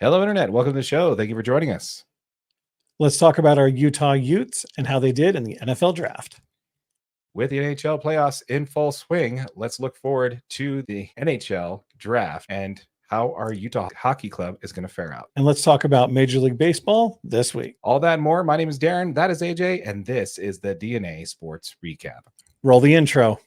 Hello, Internet. Welcome to the show. Thank you for joining us. Let's talk about our Utah Utes and how they did in the NFL draft. With the NHL playoffs in full swing, let's look forward to the NHL draft and how our Utah Hockey Club is going to fare out. And let's talk about Major League Baseball this week. All that and more. My name is Darren. That is AJ. And this is the DNA Sports Recap. Roll the intro.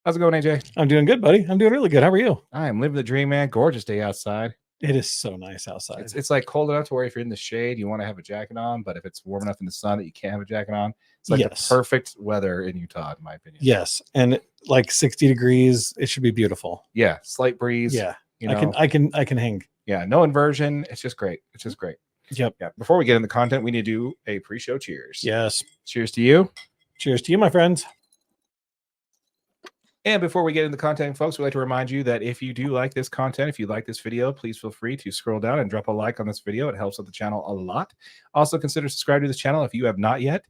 How's it going, AJ? I'm doing good, buddy. I'm doing really good. How are you? I am living the dream, man. Gorgeous day outside. It is so nice outside. It's like cold enough to where if you're in the shade, you want to have a jacket on, but if it's warm enough in the sun that you can't have a jacket on, it's like the perfect weather in Utah, in my opinion. Yes, and like 60 degrees, it should be beautiful. Yeah, slight breeze. Yeah, you know, I can hang. Yeah, no inversion. It's just great. It's just great. Yep. Yeah. Before we get into the content, we need to do a pre-show cheers. Yes. Cheers to you. Cheers to you, my friends. And before we get into the content, folks, we'd like to remind you that if you do like this content, if you like this video, please feel free to scroll down and drop a like on this video. It helps out the channel a lot. Also, consider subscribing to this channel if you have not yet.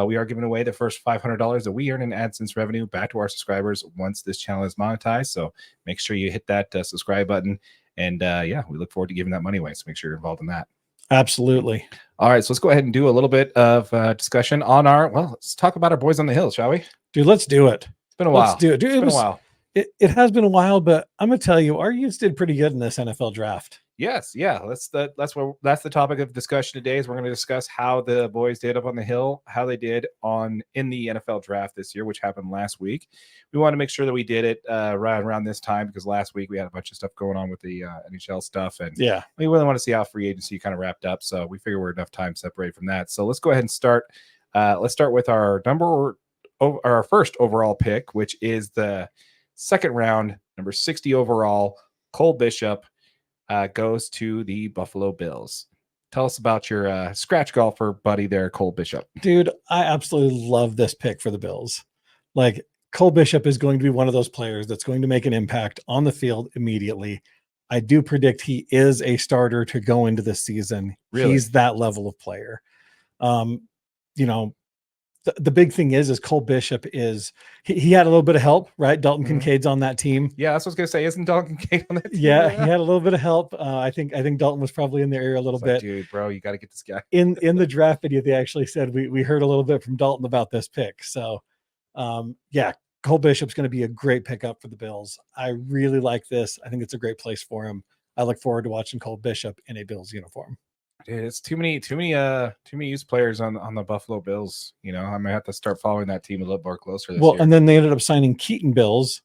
We are giving away the first $500 that we earn in AdSense revenue back to our subscribers once this channel is monetized. So make sure you hit that subscribe button. And yeah, we look forward to giving that money away. So make sure you're involved in that. Absolutely. All right, so let's go ahead and do a little bit of discussion on let's talk about our boys on the hill, shall we? Dude, let's do it. Been a while. Let's do it. Dude, it's been a while. It has been a while, but I'm gonna tell you, our Utes did pretty good in this NFL draft. Yes, yeah. That's the topic of discussion today. Is we're going to discuss how the boys did up on the hill, how they did in the NFL draft this year, which happened last week. We want to make sure that we did it right around this time because last week we had a bunch of stuff going on with the NHL stuff, and yeah, we really want to see how free agency kind of wrapped up. So we figure we're enough time separated from that. So let's go ahead and start. Let's start with our first overall pick, which is the second round, number 60 overall, Cole Bishop. Goes to the Buffalo Bills. Tell us about your scratch golfer buddy there, Cole Bishop. Dude, I absolutely love this pick for the Bills. Like, Cole Bishop is going to be one of those players that's going to make an impact on the field immediately. I do predict he is a starter to go into this season. Really? He's that level of player. You know, the big thing is Cole Bishop is he had a little bit of help, right? Dalton Kincaid's on that team. Yeah, that's what I was gonna say. Isn't Dalton Kincaid on that team? Yeah, he had a little bit of help. I think Dalton was probably in their area a little bit. Like, dude, bro, you got to get this guy. In the draft video, they actually said we heard a little bit from Dalton about this pick. So yeah, Cole Bishop's going to be a great pickup for the Bills. I really like this. I think it's a great place for him. I look forward to watching Cole Bishop in a Bills uniform. Dude, it's too many youth players on the Buffalo Bills. You know, I might have to start following that team a little more closer this year. And then they ended up signing Keaton Bills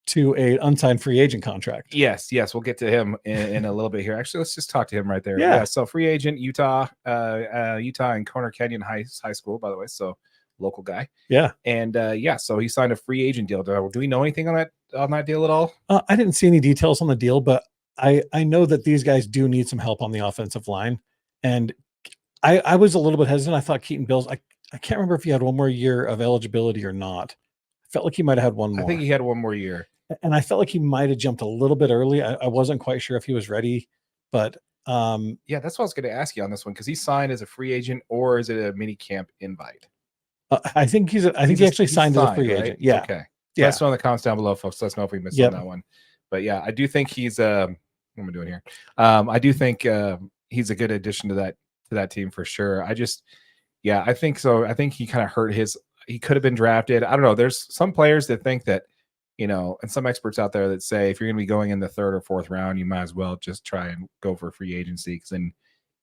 to a unsigned free agent contract. Yes, we'll get to him in a little bit here. Actually, let's just talk to him right there. Yeah. So free agent, Utah and Conner Canyon High School, by the way. So local guy. Yeah. And so he signed a free agent deal. Do we know anything on that deal at all? I didn't see any details on the deal, but I know that these guys do need some help on the offensive line. And I was a little bit hesitant. I thought Keaton Bills, I can't remember if he had one more year of eligibility or not. I felt like he might have had one more. I think he had one more year. And I felt like he might have jumped a little bit early. I wasn't quite sure if he was ready, but yeah, that's what I was going to ask you on this one, because he signed as a free agent, or is it a mini camp invite? I think he actually signed as a free agent. Yeah. Okay. Yeah. Let us know in the comments down below, folks. Let us know if we missed on that one. But yeah, I do think he's what am I doing here? I do think he's a good addition to that team for sure. I think so. I think he kind of hurt he could have been drafted. I don't know. There's some players that think that, you know, and some experts out there that say if you're going to be going in the third or fourth round, you might as well just try and go for free agency, because then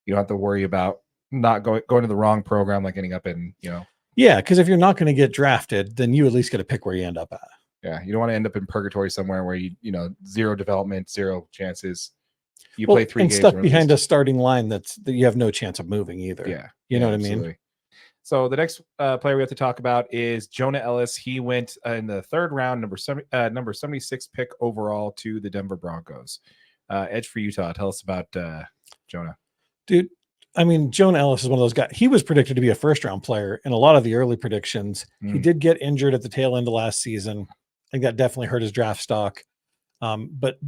you don't have to worry about not going to the wrong program, like ending up in, you know. Yeah, because if you're not going to get drafted, then you at least get to pick where you end up at. Yeah, you don't want to end up in purgatory somewhere where you know, zero development, zero chances. You play 3 games and stuck behind a starting line that you have no chance of moving either. Yeah, you know what absolutely. I mean. So the next player we have to talk about is Jonah Ellis. He went in the third round, number 76 pick overall to the Denver Broncos. Edge for Utah. Tell us about Jonah. Dude, I mean, Jonah Ellis is one of those guys. He was predicted to be a first-round player in a lot of the early predictions. He did get injured at the tail end of last season. I think that definitely hurt his draft stock. But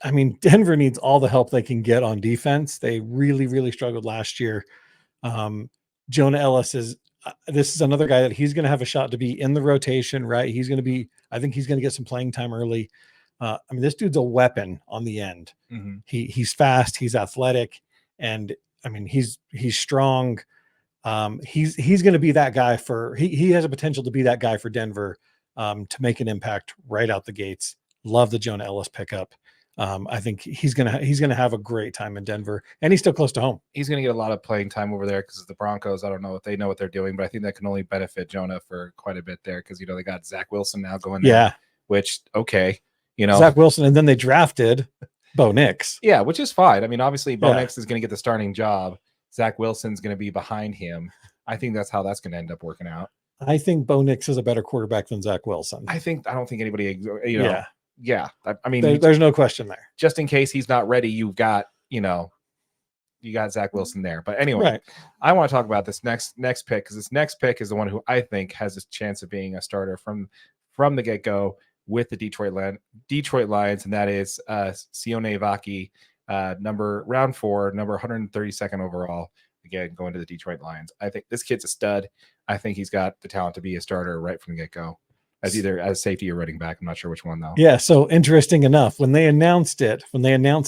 I mean, Denver needs all the help they can get on defense. They really, really struggled last year. Jonah Ellis this is another guy that he's going to have a shot to be in the rotation, right? I think he's going to get some playing time early. I mean, this dude's a weapon on the end. He's fast, he's athletic, and I mean, he's strong. He's going to be that guy he has a potential to be that guy for Denver, to make an impact right out the gates. Love the Jonah Ellis pickup. I think he's gonna have a great time in Denver, and he's still close to home. He's gonna get a lot of playing time over there because the Broncos. I don't know if they know what they're doing, but I think that can only benefit Jonah for quite a bit there because they got Zach Wilson now going there. Yeah, which Zach Wilson, and then they drafted Bo Nix. Yeah, which is fine. I mean, obviously Bo Nix is gonna get the starting job. Zach Wilson's gonna be behind him. I think that's how that's gonna end up working out. I think Bo Nix is a better quarterback than Zach Wilson. I don't think anybody. Yeah. I mean, there's no question there. Just in case he's not ready, you've got, you got Zach Wilson there. But anyway, I want to talk about this next pick because this next pick is the one who I think has a chance of being a starter from the get-go with the Detroit Lions, and that is Sione Vaki, round 4, number 132nd overall. Again, going to the Detroit Lions. I think this kid's a stud. I think he's got the talent to be a starter right from the get-go. As safety or running back. I'm not sure which one though. Yeah. So interesting enough, when they announced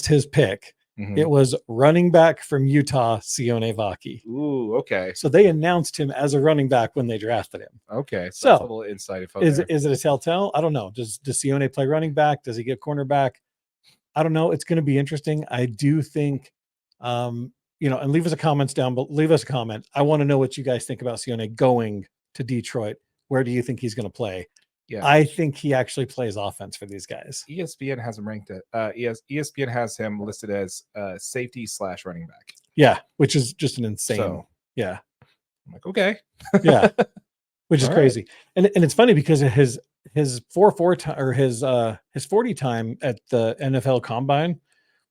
his pick, it was running back from Utah, Sione Vaki. Ooh, okay. So they announced him as a running back when they drafted him. Okay. So that's a little insight info is it a telltale? I don't know. Does Sione play running back? Does he get cornerback? I don't know. It's going to be interesting. I do think, and leave us a comment. I want to know what you guys think about Sione going to Detroit. Where do you think he's going to play? Yeah, I think he actually plays offense for these guys. ESPN has him ranked at ESPN has him listed as safety /running back. Yeah, which is just an insane. Yeah, I'm like, okay. Yeah, which is crazy. And it's funny because his 4.4 time or his 40 time at the NFL Combine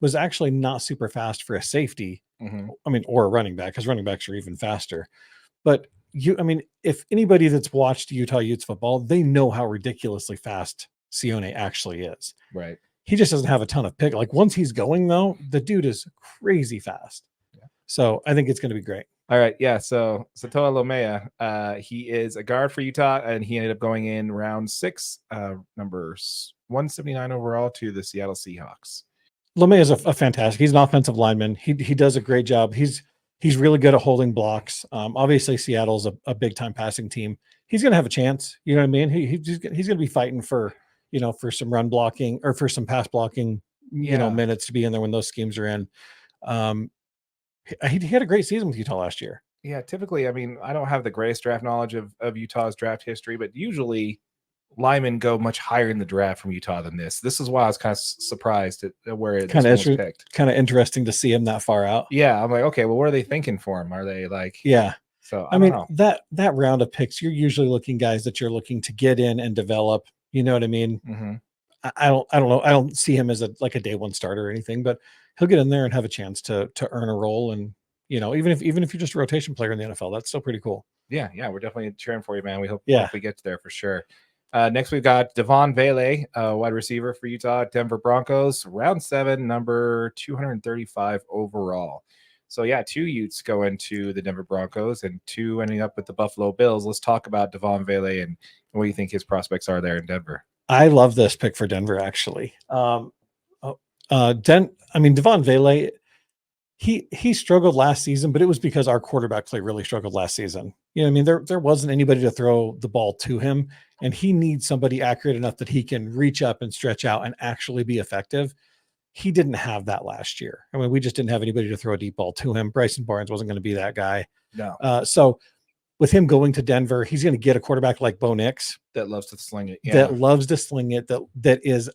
was actually not super fast for a safety. I mean, or a running back, because running backs are even faster. But if anybody that's watched Utah Utes football, they know how ridiculously fast Sione actually is. Right. He just doesn't have a ton of pick. Like once he's going though, the dude is crazy fast. Yeah. So I think it's going to be great. All right. Yeah. So Satoa Lomea, he is a guard for Utah, and he ended up going in round 6, numbers 179 overall to the Seattle Seahawks. Lomea is a fantastic. He's an offensive lineman. He does a great job. He's really good at holding blocks. Obviously, Seattle's a big time passing team. He's going to have a chance. You know what I mean? He's going to be fighting for some run blocking or for some pass blocking, minutes to be in there when those schemes are in. He had a great season with Utah last year. Yeah, typically, I mean, I don't have the greatest draft knowledge of Utah's draft history, but usually linemen go much higher in the draft from Utah than this. This is why I was kind of surprised at where this was picked. Kind of interesting to see him that far out. Yeah, I'm like, okay, well, what are they thinking for him? Are they like, yeah? So I mean, that round of picks, you're usually looking guys that you're looking to get in and develop. You know what I mean? Mm-hmm. I don't know. I don't see him as a day one starter or anything, but he'll get in there and have a chance to earn a role. And even if you're just a rotation player in the NFL, that's still pretty cool. Yeah, we're definitely cheering for you, man. We hope we get there for sure. Next, we've got Devon Vele, wide receiver for Utah, Denver Broncos, round 7, number 235 overall. So, 2 Utes go into the Denver Broncos and 2 ending up with the Buffalo Bills. Let's talk about Devon Vele and what do you think his prospects are there in Denver? I love this pick for Denver, actually. Devon Vele, he struggled last season, but it was because our quarterback play really struggled last season. There wasn't anybody to throw the ball to him, and he needs somebody accurate enough that he can reach up and stretch out and actually be effective. He didn't have that last year. I mean, we just didn't have anybody to throw a deep ball to him. Bryson Barnes wasn't going to be that guy. No. So with him going to Denver, he's going to get a quarterback like Bo Nix that loves to sling it. Yeah. That loves to sling it. That is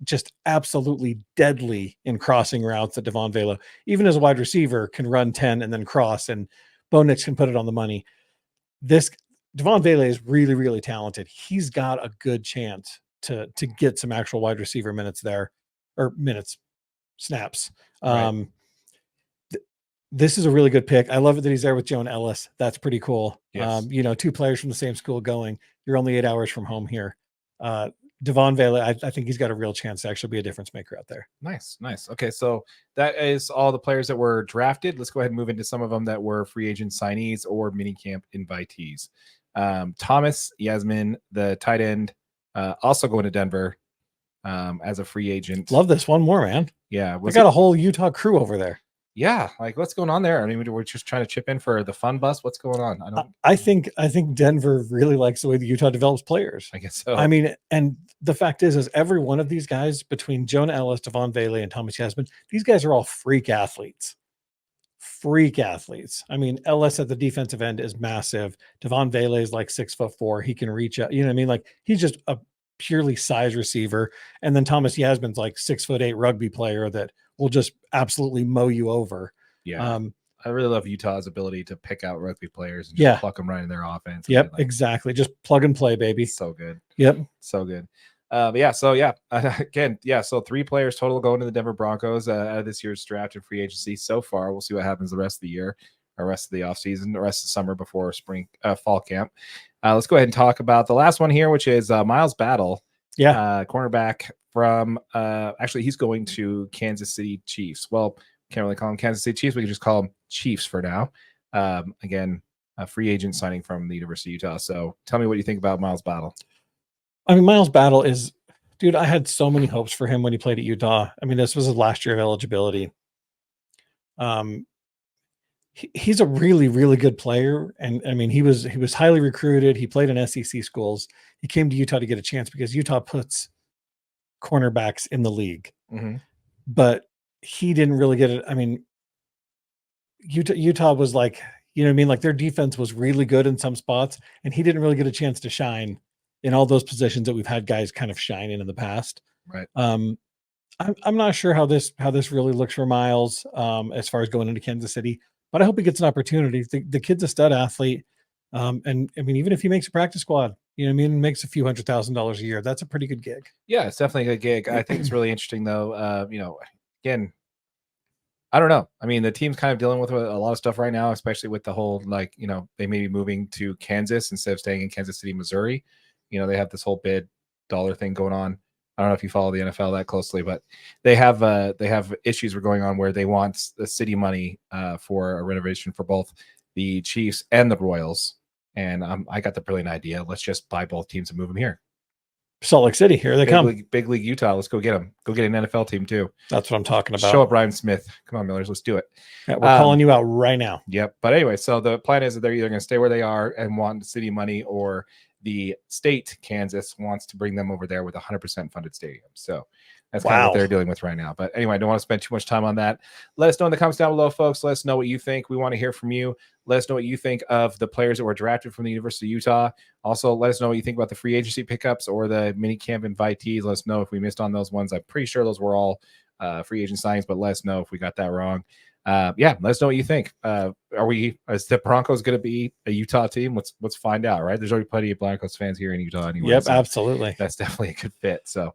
just absolutely deadly in crossing routes that Devon Vele, even as a wide receiver, can run 10 and then cross, and Bo Nix can put it on the money. This Devon Vele is really, really talented. He's got a good chance to get some actual wide receiver minutes there, or snaps. Right. This is a really good pick. I love it that he's there with Joan Ellis. That's pretty cool. Yes. Two players from the same school going. You're only 8 hours from home here. Devon Vele, I think he's got a real chance to actually be a difference maker out there. Nice. Okay, so that is all the players that were drafted. Let's go ahead and move into some of them that were free agent signees or minicamp invitees. Thomas Yasmin, the tight end, also going to Denver as a free agent. Love this. One more, man. Yeah. We got a whole Utah crew over there. Yeah, like what's going on there? I mean, we're just trying to chip in for the fun bus. What's going on? I think Denver really likes the way the Utah develops players. I guess so. I mean, and the fact is every one of these guys between Jonah Ellis, Devon Vele, and Thomas Yasmin, these guys are all freak athletes. Freak athletes. I mean, Ellis at the defensive end is massive. Devon Vele is like 6'4". He can reach out. You know what I mean? Like he's just a purely size receiver. And then Thomas Yasmin's like 6'8" rugby player that will just absolutely mow you over. Yeah. I really love Utah's ability to pick out rugby players and just pluck them right in their offense. Yep, exactly. Just plug and play, baby. So good. Yep. So good. So 3 players total going to the Denver Broncos out of this year's draft and free agency so far. We'll see what happens the rest of the year, or rest of the offseason, the rest of the summer before fall camp. Let's go ahead and talk about the last one here, which is Miles Battle. Yeah. Cornerback from actually he's going to Kansas City Chiefs. Well, can't really call him Kansas City Chiefs. We can just call him Chiefs for now. Again, a free agent signing from the University of Utah. So tell me what you think about Miles Battle. I mean, Miles Battle is, dude, I had so many hopes for him when he played at Utah. I mean, this was his last year of eligibility. He's a really, really good player. And I mean, he was highly recruited. He played in SEC schools. He came to Utah to get a chance because Utah puts cornerbacks in the league. Mm-hmm. But he didn't really get it. I mean, Utah was like, you know what I mean? Like their defense was really good in some spots, and he didn't really get a chance to shine in all those positions that we've had guys kind of shine in the past. Right. I'm not sure how this really looks for Miles as far as going into Kansas City, but I hope he gets an opportunity. The kid's a stud athlete. And I mean, even if he makes a practice squad, you know what I mean, makes a few $100,000 a year, that's a pretty good gig. Yeah, it's definitely a good gig. I think it's really interesting though. Again, I don't know. I mean, the team's kind of dealing with a lot of stuff right now, especially with the whole, like, they may be moving to Kansas instead of staying in Kansas City, Missouri. They have this whole bid dollar thing going on. I don't know if you follow the NFL that closely, but they have issues were going on where they want the city money for a renovation for both the Chiefs and the Royals. And I got the brilliant idea. Let's just buy both teams and move them here. Salt Lake City, here they come. Big League Utah. Let's go get them. Go get an NFL team too. That's what I'm talking about. Show up Ryan Smith. Come on, Millers. Let's do it. Yeah, we're calling you out right now. Yep. But anyway, so the plan is that they're either going to stay where they are and want city money, or the state, Kansas, wants to bring them over there with a 100% funded stadium. So that's kind of what they're dealing with right now. But anyway, I don't want to spend too much time on that. Let us know in the comments down below, folks. Let us know what you think. We want to hear from you. Let us know what you think of the players that were drafted from the University of Utah. Also, let us know what you think about the free agency pickups or the mini camp invitees. Let us know if we missed on those ones. I'm pretty sure those were all free agent signings, but let us know if we got that wrong. Let us know what you think. Is the Broncos going to be a Utah team? Let's find out, right? There's already plenty of Broncos fans here in Utah anyway. Yep, so absolutely. That's definitely a good fit. So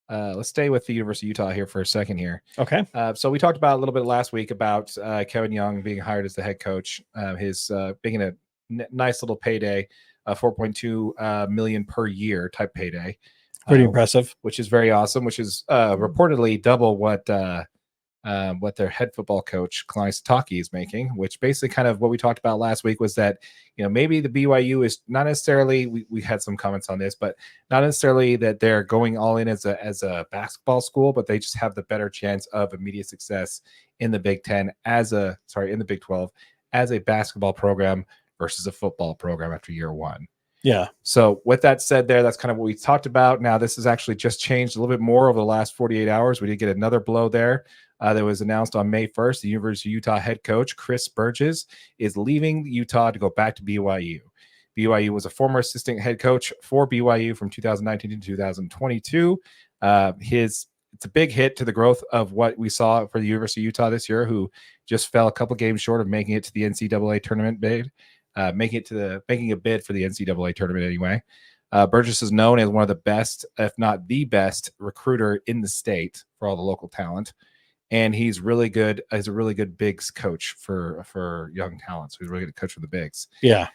let's stay with the University of Utah here for a second here. Okay. So we talked about a little bit last week about Kevin Young being hired as the head coach, his being a nice little payday, $4.2 million per year type payday. Pretty impressive. Which is very awesome, which is reportedly double what their head football coach, Kalani Sitake, is making, which basically kind of what we talked about last week was that, maybe the BYU is not necessarily, we had some comments on this, but not necessarily that they're going all in as a basketball school, but they just have the better chance of immediate success in the Big 10 in the Big 12 as a basketball program versus a football program after year one. Yeah. So with that said there, that's kind of what we talked about. Now, this has actually just changed a little bit more over the last 48 hours. We did get another blow there that was announced on May 1st. The University of Utah head coach, Chris Burgess, is leaving Utah to go back to BYU. BYU was a former assistant head coach for BYU from 2019 to 2022. It's a big hit to the growth of what we saw for the University of Utah this year, who just fell a couple games short of making it to the NCAA tournament bid. Making a bid for the NCAA tournament anyway. Burgess is known as one of the best, if not the best, recruiter in the state for all the local talent. and he's really good. He's a really good bigs coach for young talents. He's really good coach for the bigs. Yeah.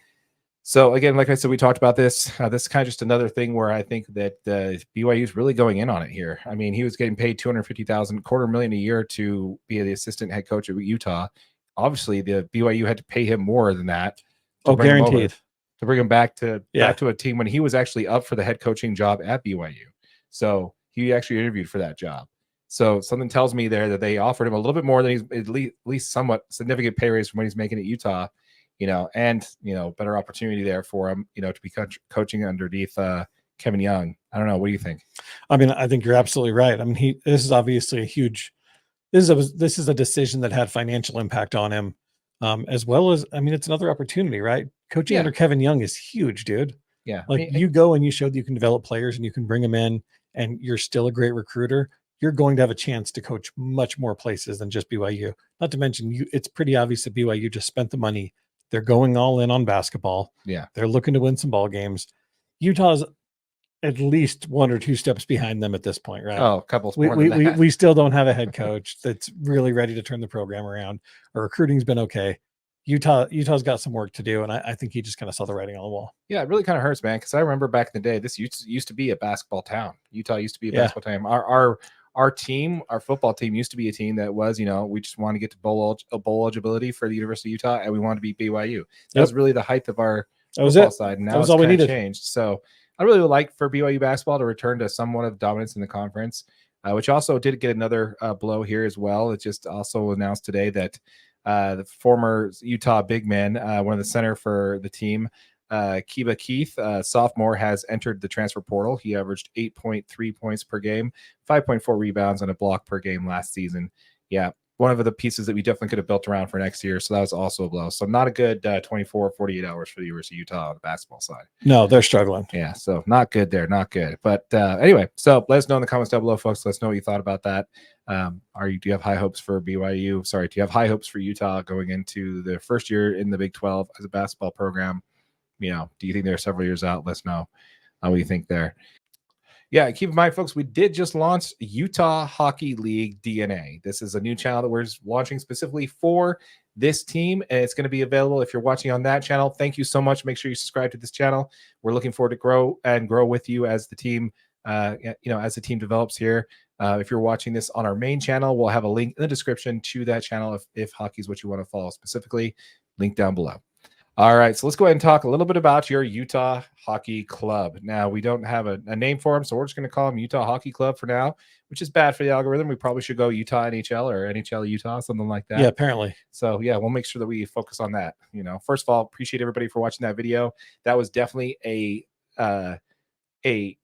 So again, like I said, we talked about this. This is kind of just another thing where I think that BYU is really going in on it here. I mean, he was getting paid $250,000, $250,000 a year to be the assistant head coach at Utah. Obviously, the BYU had to pay him more than that to bring guaranteed. him over, to bring him back to a team when he was actually up for the head coaching job at BYU. So he actually interviewed for that job. So something tells me there that they offered him a little bit more than he's at least somewhat significant pay raise from what he's making at Utah. And better opportunity there for him, to be coaching underneath Kevin Young. I don't know. What do you think? I mean, I think you're absolutely right. I mean, this is obviously this is a decision that had financial impact on him, as well as, I mean, it's another opportunity, right? Coaching under Kevin Young is huge, dude. Yeah. Like, you go and you show that you can develop players and you can bring them in and you're still a great recruiter. You're going to have a chance to coach much more places than just BYU. Not to mention, it's pretty obvious that BYU just spent the money. They're going all in on basketball. Yeah. They're looking to win some ball games. Utah's at least 1 or 2 steps behind them at this point, right? Oh, a couple. We still don't have a head coach that's really ready to turn the program around. Our recruiting's been okay. Utah's got some work to do, and I think he just kind of saw the writing on the wall. Yeah, it really kind of hurts, man, because I remember back in the day, this used to be a basketball town. Utah used to be a basketball town. Our team, our football team, used to be a team that was, we just want to get to bowl eligibility for the University of Utah, and we want to beat BYU. That was really the height of our football side, and now it's all we needed. Changed. So I really would like for BYU basketball to return to somewhat of dominance in the conference, which also did get another blow here as well. It just also announced today that the former Utah big man, one of the center for the team, Kiba Keith, sophomore, has entered the transfer portal. He averaged 8.3 points per game, 5.4 rebounds, and a block per game last season. Yeah, one of the pieces that we definitely could have built around for next year. So that was also a blow. So not a good 24, 48 hours for the University of Utah on the basketball side. No, they're struggling. Yeah, so not good there, not good. But anyway, so let us know in the comments down below, folks. Let us know what you thought about that. Do you have high hopes for BYU? Sorry, do you have high hopes for Utah going into the first year in the Big 12 as a basketball program? Do you think they're several years out? Let us know what you think there. Yeah, keep in mind, folks, we did just launch Utah Hockey League DNA. This is a new channel that we're launching specifically for this team, and it's going to be available if you're watching on that channel. Thank you so much. Make sure you subscribe to this channel. We're looking forward to grow with you as the team, as the team develops here. If you're watching this on our main channel, we'll have a link in the description to that channel if hockey is what you want to follow specifically. Link down below. All right, so let's go ahead and talk a little bit about your Utah Hockey Club. Now, we don't have a name for them, so we're just going to call them Utah Hockey Club for now, which is bad for the algorithm. We probably should go Utah NHL or NHL Utah, something like that. Yeah, apparently. So, yeah, we'll make sure that we focus on that. First of all, appreciate everybody for watching that video. That was definitely a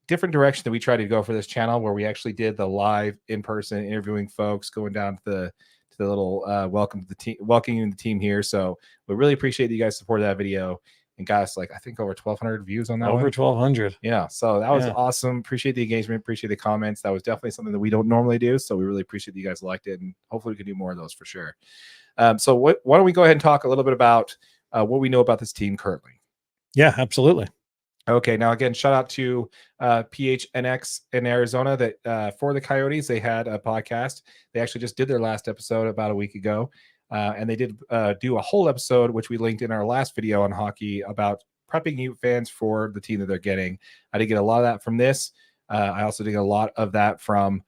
different direction that we tried to go for this channel, where we actually did the live in-person interviewing folks, going down to the little welcoming the team here. So we really appreciate that you guys supported that video and got us, I think, over 1,200 views on that. Over 1,200. Yeah, so that was awesome. Appreciate the engagement, appreciate the comments. That was definitely something that we don't normally do, so we really appreciate that you guys liked it, and hopefully we can do more of those for sure. So why don't we go ahead and talk a little bit about what we know about this team currently. Yeah, absolutely. Okay, now again, shout out to PHNX in Arizona that for the Coyotes, they had a podcast. They actually just did their last episode about a week ago, and they did do a whole episode, which we linked in our last video on hockey, about prepping Ute fans for the team that they're getting. I did get a lot of that from this. I also did a lot of that from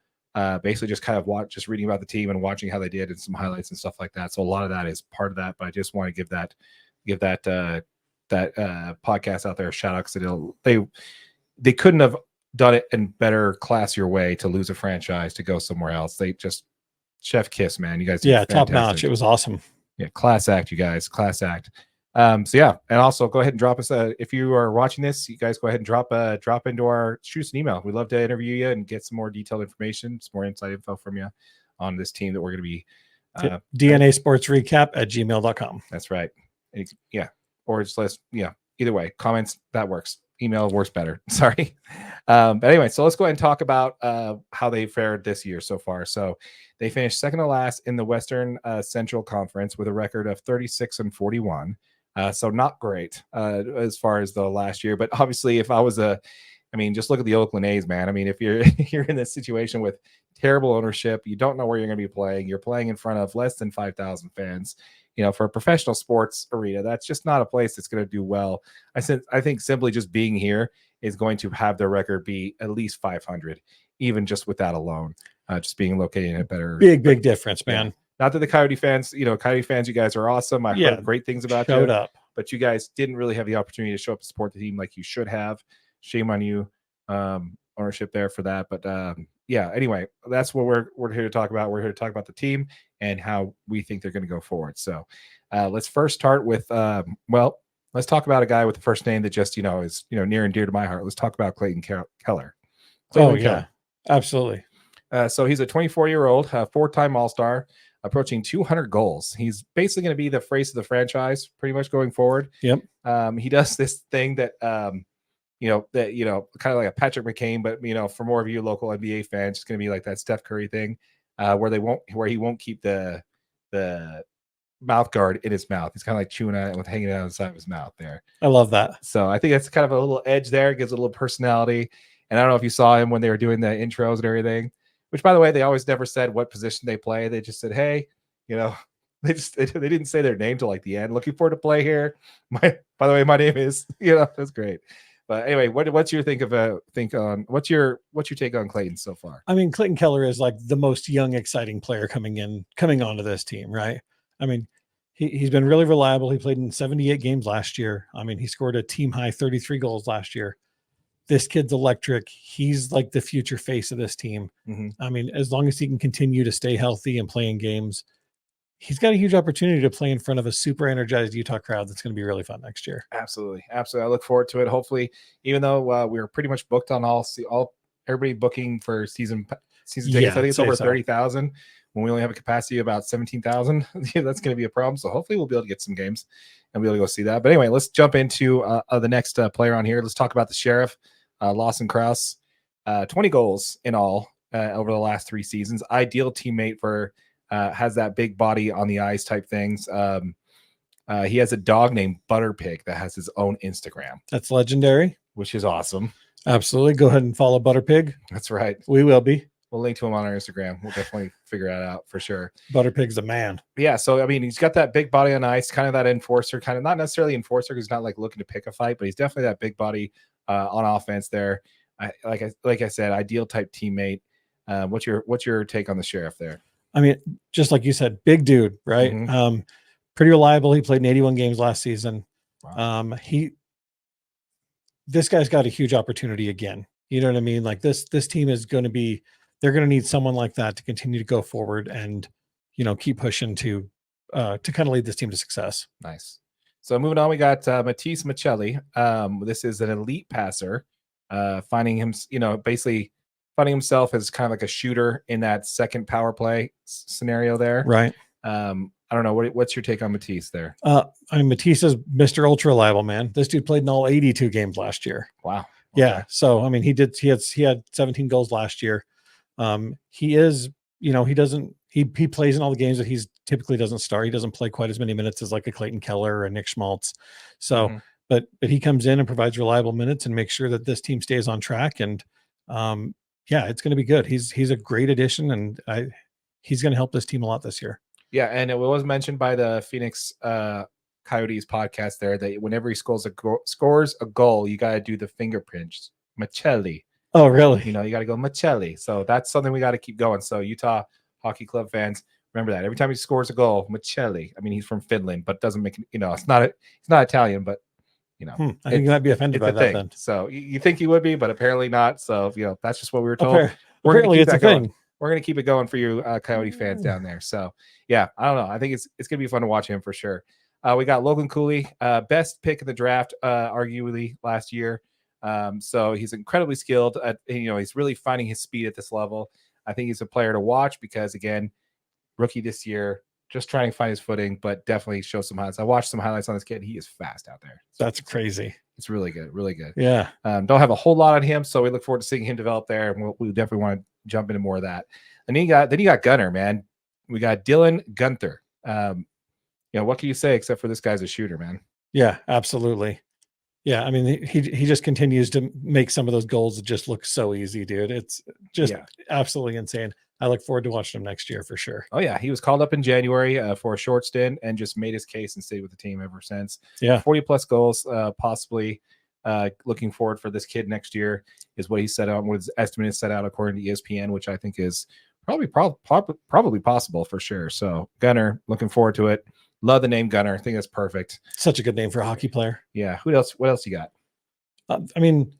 basically just kind of just reading about the team and watching how they did and some highlights and stuff like that. So a lot of that is part of that, but I just want to give that podcast out there a shout out, because they couldn't have done it in better, classier way to lose a franchise to go somewhere else. They just chef kiss, man. You guys, top notch. It was awesome. Yeah, class act, you guys, class act. So yeah, and also go ahead and drop us if you are watching this, you guys go ahead and drop into shoot us an email. We'd love to interview you and get some more detailed information, some more inside info from you on this team that we're going to be DNA Sports Recap at gmail.com. That's right. Yeah. Or just either way, comments, that works. Email works better. Sorry. But anyway, so let's go ahead and talk about how they fared this year so far. So they finished second to last in the Western Central Conference with a record of 36-41. So not great as far as the last year. But obviously, if I was a I mean, just look at the Oakland A's, man. I mean, if you're you're in this situation with terrible ownership, you don't know where you're going to be playing. You're playing in front of less than 5,000 fans. For a professional sports arena, that's just not a place that's going to do well. I think simply just being here is going to have their record be at least 500, even just with that alone. Just being located in a better big difference, man. Yeah. Not that the Coyote fans, you guys are awesome. I heard great things about you. Showed up. But you guys didn't really have the opportunity to show up and support the team like you should have. Shame on you, ownership there for that. But anyway, that's what we're here to talk about. We're here to talk about the team and how we think they're going to go forward. So let's first start with, let's talk about a guy with the first name that just, is, near and dear to my heart. Let's talk about Clayton Keller. Keller. Absolutely. So he's a 24-year-old, four-time All-Star, approaching 200 goals. He's basically going to be the face of the franchise pretty much going forward. Yep. He does this thing that, kind of like a Patrick McCain, but, for more of you local NBA fans, it's going to be like that Steph Curry thing where he won't keep the mouth guard in his mouth. He's kind of like chewing on it with hanging out inside of his mouth there. I love that. So I think that's kind of a little edge there. It gives a little personality. And I don't know if you saw him when they were doing the intros and everything, which, by the way, they always never said what position they play. They just said, hey, they didn't say their name till like the end. Looking forward to play here. By the way, my name is, that's great. But anyway, what's your take on Clayton so far? I mean, Clayton Keller is like the most young, exciting player coming onto this team, right? I mean, he's been really reliable. He played in 78 games last year. I mean, he scored a team high 33 goals last year. This kid's electric. He's like the future face of this team. Mm-hmm. I mean, as long as he can continue to stay healthy and play in games, he's got a huge opportunity to play in front of a super energized Utah crowd. That's going to be really fun next year. Absolutely. I look forward to it. Hopefully, even though we're pretty much booked on everybody booking for season tickets. I think it's over 30,000 when we only have a capacity of about 17,000. That's going to be a problem. So hopefully we'll be able to get some games and be able to go see that. But anyway, let's jump into the next player on here. Let's talk about the Sheriff, Lawson Krause. 20 goals in all over the last 3 seasons. Ideal teammate for has that big body on the ice type things. He has a dog named Butterpig that has his own Instagram. That's legendary. Which is awesome. Absolutely. Go ahead and follow Butterpig. That's right. We will be. We'll link to him on our Instagram. We'll definitely figure that out for sure. Butterpig's a man. Yeah. So, I mean, he's got that big body on ice, kind of that enforcer, kind of not necessarily enforcer because he's not like looking to pick a fight, but he's definitely that big body on offense there. Like I said, ideal type teammate. What's your take on the Sheriff there? I mean, just like you said, big dude, right? Mm-hmm. Pretty reliable. He played in 81 games last season. Wow. This guy's got a huge opportunity again. You know what I mean? Like this team is going to be, they're going to need someone like that to continue to go forward and, keep pushing to kind of lead this team to success. Nice. So moving on, we got Matisse Michelli. This is an elite passer, finding himself as kind of like a shooter in that second power play scenario there. Right. I don't know. What's your take on Matisse there? Matisse is Mr. Ultra Reliable, man. This dude played in all 82 games last year. Wow. Okay. Yeah. So, I mean, he had 17 goals last year. He is, he plays in all the games that he's typically doesn't start. He doesn't play quite as many minutes as like a Clayton Keller or a Nick Schmaltz. So, but he comes in and provides reliable minutes and makes sure that this team stays on track. And, it's going to be good. He's a great addition, and he's going to help this team a lot this year. Yeah, and it was mentioned by the Phoenix Coyotes podcast there that whenever he scores a goal, you got to do the fingerprints. Michelli. Oh, really? You got to go Michelli. So that's something we got to keep going. So Utah Hockey Club fans, remember that every time he scores a goal, Michelli. I mean, he's from Finland, but doesn't make he's not Italian, but I think you might be offended by that then. So you think he would be, but apparently not. So that's just what we were told. Apparently it's a thing. We're going to keep it going for you Coyote fans down there. So, yeah, I don't know. I think it's going to be fun to watch him for sure. We got Logan Cooley, best pick of the draft, arguably last year. So he's incredibly skilled. He's really finding his speed at this level. I think he's a player to watch because, again, rookie this year, just trying to find his footing, but definitely show some highlights. I watched some highlights on this kid. He is fast out there. So that's crazy. It's really good. Really good. Yeah. Don't have a whole lot on him, so we look forward to seeing him develop there. And we definitely want to jump into more of that. And then you got Gunner, man. We got Dylan Gunther. What can you say except for this guy's a shooter, man? Yeah, absolutely. Yeah, I mean, he just continues to make some of those goals that just look so easy, dude. It's just absolutely insane. I look forward to watching him next year for sure. Oh yeah, he was called up in January for a short stint and just made his case and stayed with the team ever since. Yeah, 40 plus goals, possibly. Looking forward for this kid next year is what he set out. What his estimate is set out according to ESPN, which I think is probably possible for sure. So Gunner, looking forward to it. Love the name Gunner. I think that's perfect. such a good name for a hockey player. Yeah. Who else? What else you got? I mean,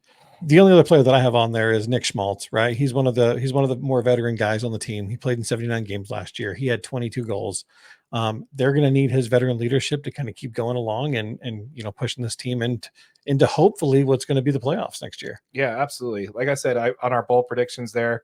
the only other player that I have on there is Nick Schmaltz, right? He's one of the more veteran guys on the team. He played in 79 games last year. He had 22 goals. They're going to need his veteran leadership to kind of keep going along and pushing this team into hopefully what's going to be the playoffs next year. Yeah, absolutely. Like I said, on our bold predictions there,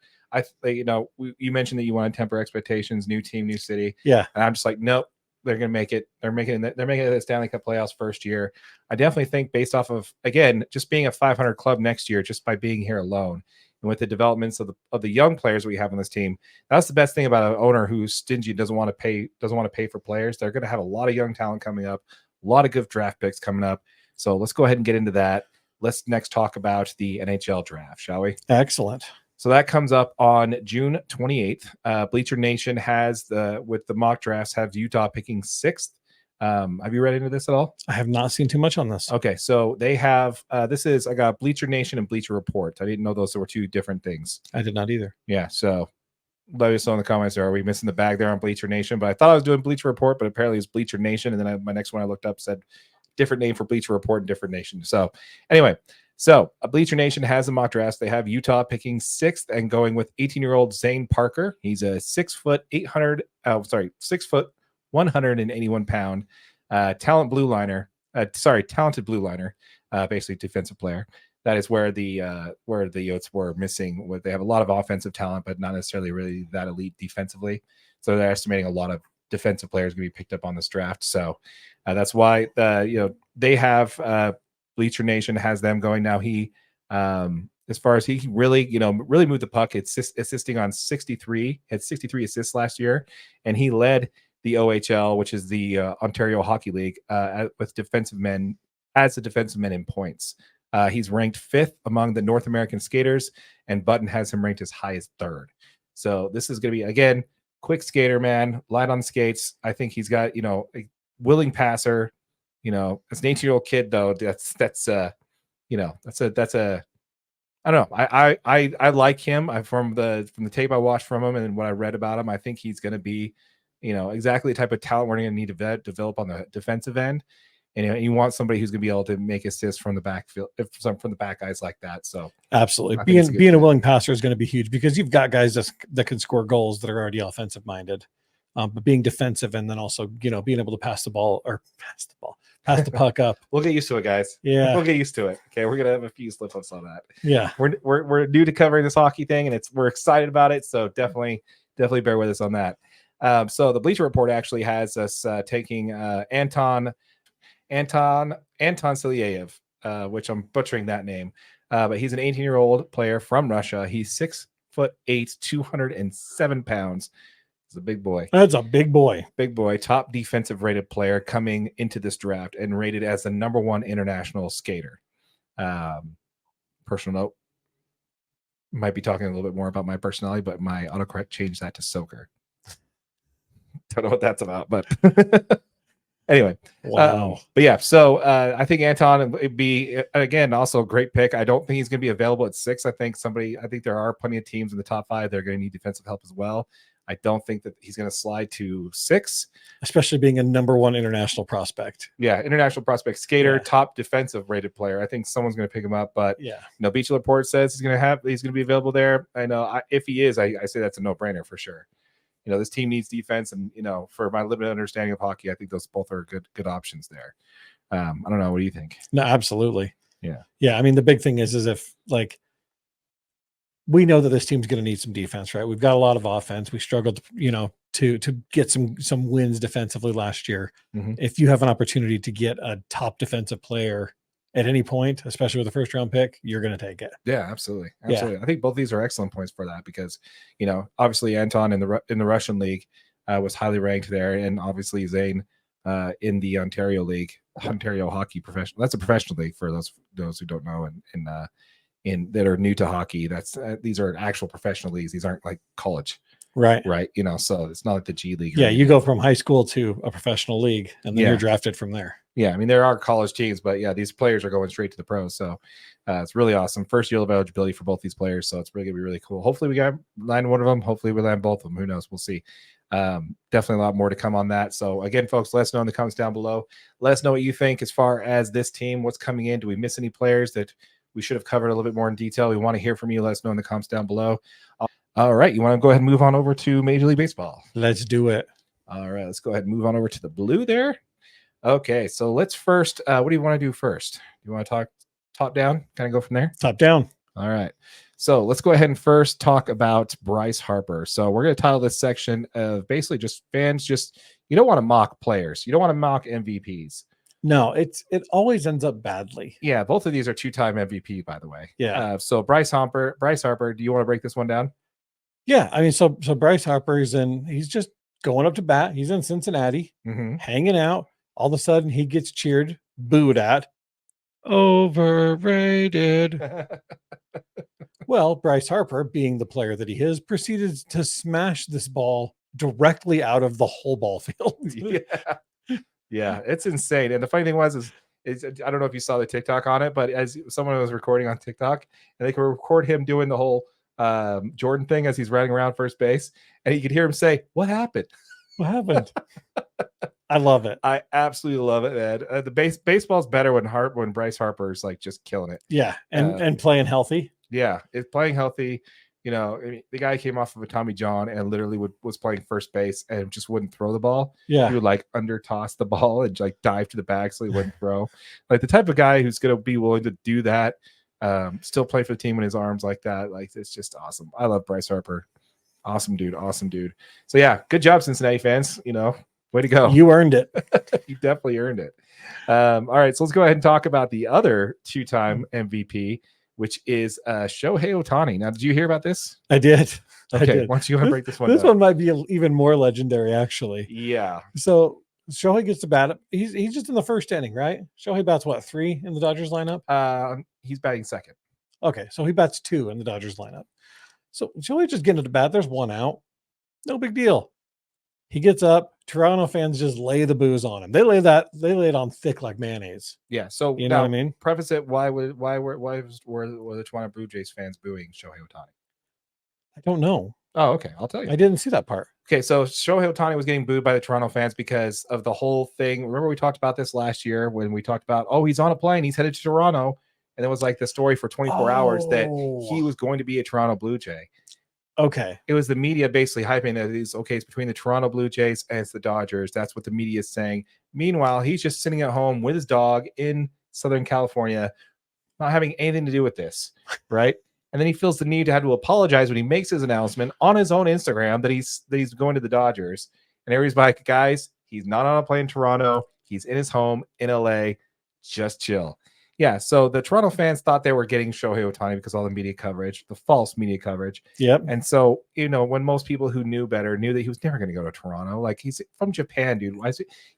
you mentioned that you want to temper expectations, new team, new city. Yeah, and I'm just like, nope. They're going to make it. They're making it the Stanley Cup playoffs first year. I definitely think based off of, again, just being a 500 club next year, just by being here alone and with the developments of the young players we have on this team, that's the best thing about an owner who's stingy, doesn't want to pay for players. They're going to have a lot of young talent coming up, a lot of good draft picks coming up. So let's go ahead and get into that. Let's next talk about the NHL draft, shall we? excellent. So that comes up on June 28th. Bleacher Nation has with the mock drafts have Utah picking 6th. Have you read into this at all? I have not seen too much on this. Okay, so they have I got Bleacher Nation and Bleacher Report. I didn't know those were two different things. I did not either. Yeah, so let us know in the comments there. Are we missing the bag there on Bleacher Nation? But I thought I was doing Bleacher Report, but apparently it's Bleacher Nation. And then my next one I looked up said different name for Bleacher Report and different nation. So anyway. So, Bleacher Nation has a mock draft. They have Utah picking 6th and going with 18-year-old Zane Parker. He's a 6 foot 181 pound talented blue liner, basically defensive player. That is where the Utes were missing. They have a lot of offensive talent, but not necessarily really that elite defensively. So they're estimating a lot of defensive players going to be picked up on this draft. So that's why they have. Bleacher Nation has them going now. He, as far as he can really move the puck, it's assisting on 63. Had 63 assists last year, and he led the OHL, which is the Ontario Hockey League, with defensive men in points. He's ranked 5th among the North American skaters, and Button has him ranked as high as 3rd. So this is going to be, again, quick skater, man, light on skates. I think he's got a willing passer. As an 18-year-old kid, though, that's I don't know. I like him. From the tape I watched from him and what I read about him, I think he's going to be, exactly the type of talent we're going to need to develop on the defensive end. And you want somebody who's going to be able to make assists from the backfield, from the back guys like that. So absolutely, being a willing passer is going to be huge because you've got guys that can score goals that are already offensive minded. But being defensive and then also, being able to pass the puck up. We'll get used to it, guys. Yeah. We'll get used to it. Okay. We're going to have a few slip-ups on that. Yeah. We're new to covering this hockey thing and we're excited about it. So definitely bear with us on that. So the Bleacher Report actually has us taking Anton Silyaev, which I'm butchering that name. But he's an 18-year-old player from Russia. He's 6'8", 207 pounds. He's a big boy. That's a big boy. Big boy. Top defensive rated player coming into this draft and rated as the #1 international skater. Personal note. Might be talking a little bit more about my personality, but my autocorrect changed that to soaker. Don't know what that's about, but anyway. Wow. But yeah, so I think Anton would be, again, also a great pick. I don't think he's going to be available at 6. I think there are plenty of teams in the top 5 that are going to need defensive help as well. I don't think that he's going to slide to 6, especially being a #1 international prospect. Yeah, international prospect, skater, top defensive rated player. I think someone's going to pick him up, but Beach Report says he's going to be available there. I know if he is, I say that's a no-brainer for sure. This team needs defense, and for my limited understanding of hockey, I think those both are good options there. I don't know. What do you think? No, absolutely. Yeah. I mean, the big thing is if we know that this team's going to need some defense, right? We've got a lot of offense. We struggled, to get some wins defensively last year. Mm-hmm. If you have an opportunity to get a top defensive player at any point, especially with a first-round pick, you're going to take it. Yeah, absolutely. Yeah. I think both these are excellent points for that because, obviously Anton in the Russian league was highly ranked there, and obviously Zane in the Ontario league Ontario Hockey Professional. That's a professional league for those who don't know, in that are new to hockey. That's these are actual professional leagues. These aren't like college, right? So it's not like the G League. Yeah, you go from high school to a professional league, and then you're drafted from there. Yeah, I mean, there are college teams, but yeah, these players are going straight to the pros. So it's really awesome. First year of eligibility for both these players. So it's really going to be really cool. Hopefully we land one of them. Hopefully we land both of them. Who knows? We'll see. Definitely a lot more to come on that. So again, folks, let us know in the comments down below. Let us know what you think as far as this team, what's coming in. Do we miss any players that we should have covered a little bit more in detail? We want to hear from you. Let us know in the comments down below. All right. You want to go ahead and move on over to Major League Baseball? Let's do it. All right. Let's go ahead and move on over to the blue there. Okay, so let's first, what do you want to do first? You want to talk top down, kind of go from there? Top down. All right. So let's go ahead and first talk about Bryce Harper. So we're going to title this section of basically just fans, you don't want to mock players. You don't want to mock MVPs. No, it always ends up badly. Yeah, both of these are 2-time MVP, by the way. Yeah. So Bryce Harper, do you want to break this one down? Yeah, I mean, so Bryce Harper he's just going up to bat. He's in Cincinnati, hanging out. All of a sudden, he gets cheered, booed at. Overrated. Well, Bryce Harper, being the player that he is, proceeded to smash this ball directly out of the whole ball field. Yeah, it's insane. And the funny thing is I don't know if you saw the TikTok on it, but as someone was recording on TikTok, and they could record him doing the whole Jordan thing as he's running around first base, and you could hear him say, "What happened? What happened?" I love it. I absolutely love it, man. The baseball's better when Bryce Harper is like just killing it. Yeah, and playing healthy. Yeah, it's playing healthy. You know, I mean, the guy came off of a Tommy John and literally was playing first base and just wouldn't throw the ball. Yeah, he would like under toss the ball and like dive to the bag so he wouldn't throw. Like the type of guy who's going to be willing to do that, still play for the team in his arms like that. Like it's just awesome. I love Bryce Harper. Awesome dude. So yeah, good job, Cincinnati fans. You know, way to go. You earned it. You definitely earned it. All right, so let's go ahead and talk about the other 2-time MVP, which is Shohei Ohtani. Now, did you hear about this? I did. Okay, why don't you want to break this one down? This one might be even more legendary, actually. Yeah. So Shohei gets to bat. He's just in the first inning, right? Shohei bats what, 3 in the Dodgers lineup? He's batting second. Okay, so he bats 2 in the Dodgers lineup. So Shohei just getting to bat. There's 1 out. No big deal. He gets up. Toronto fans just lay the booze on him. They lay it on thick like mayonnaise. Yeah. So you know what I mean? Preface it. Were the Toronto Blue Jays fans booing Shohei Ohtani? I don't know. Oh, okay. I'll tell you. I didn't see that part. Okay, so Shohei Ohtani was getting booed by the Toronto fans because of the whole thing. Remember we talked about this last year when we talked about, he's on a plane, he's headed to Toronto, and it was like the story for 24 hours that he was going to be a Toronto Blue Jay. Okay. It was the media basically hyping that it's between the Toronto Blue Jays and it's the Dodgers. That's what the media is saying. Meanwhile, he's just sitting at home with his dog in Southern California, not having anything to do with this, right? And then he feels the need to have to apologize when he makes his announcement on his own Instagram that he's going to the Dodgers. And everybody's like, guys, he's not on a plane in Toronto. He's in his home in LA. Just chill. Yeah, so the Toronto fans thought they were getting Shohei Ohtani because all the media coverage, the false media coverage. Yep. And so, when most people who knew better knew that he was never going to go to Toronto. Like, he's from Japan, dude.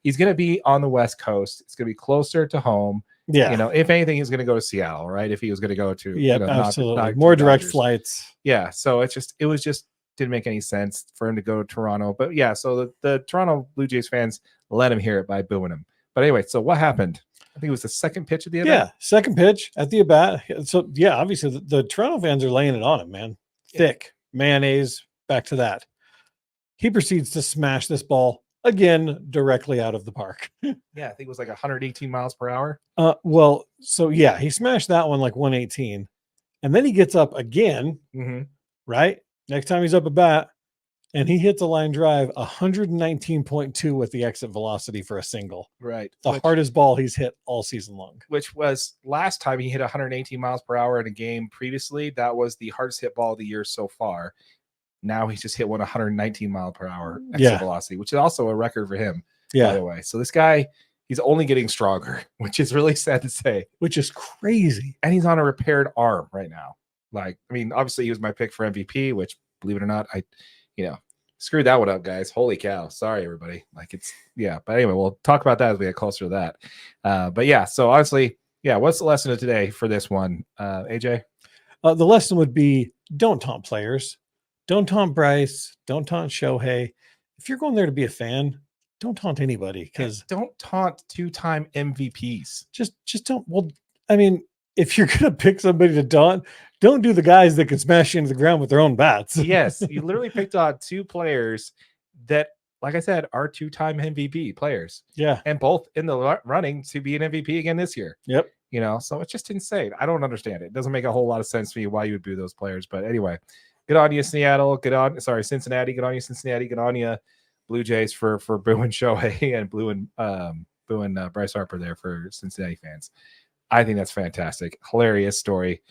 He's going to be on the West Coast. It's going to be closer to home. Yeah. If anything, he's going to go to Seattle, right? If he was going to go to, absolutely. not more direct flights. Yeah. So it was just didn't make any sense for him to go to Toronto. But yeah, so the Toronto Blue Jays fans let him hear it by booing him. But anyway, so what happened? I think it was the second pitch of the at-bat. Yeah, second pitch at the at-bat. So, yeah, obviously the Toronto fans are laying it on him, man. Thick, mayonnaise, back to that. He proceeds to smash this ball again directly out of the park. Yeah, I think it was like 118 miles per hour. Well, so, yeah, he smashed that one like 118. And then he gets up again, right? Next time he's up at bat, and he hits a line drive 119.2 with the exit velocity for a single. Right. The hardest ball he's hit all season long. Which was last time he hit 118 miles per hour in a game previously. That was the hardest hit ball of the year so far. Now he's just hit 119 mile per hour exit velocity, which is also a record for him, by the way. So this guy, he's only getting stronger, which is really sad to say. Which is crazy. And he's on a repaired arm right now. Like, I mean, obviously he was my pick for MVP, which, believe it or not, screwed that one up, guys. Holy cow. Sorry, everybody. Like but anyway, we'll talk about that as we get closer to that. But yeah, so honestly, yeah, what's the lesson of today for this one, AJ? The lesson would be don't taunt players. Don't taunt Bryce. Don't taunt Shohei. If you're going there to be a fan, don't taunt anybody, because don't taunt 2-time MVPs. Just don't. Well, I mean, if you're going to pick somebody to taunt, don't do the guys that can smash you into the ground with their own bats. Yes, you literally picked on 2 players that, like I said, are 2-time MVP players. Yeah. And both in the running to be an MVP again this year. Yep. So it's just insane. I don't understand it. It doesn't make a whole lot of sense to me why you would boo those players. But anyway, good on you, Seattle. Cincinnati. Good on you, Cincinnati. Good on you, Blue Jays, for booing Shohei and booing Bryce Harper there for Cincinnati fans. I think that's fantastic. Hilarious story.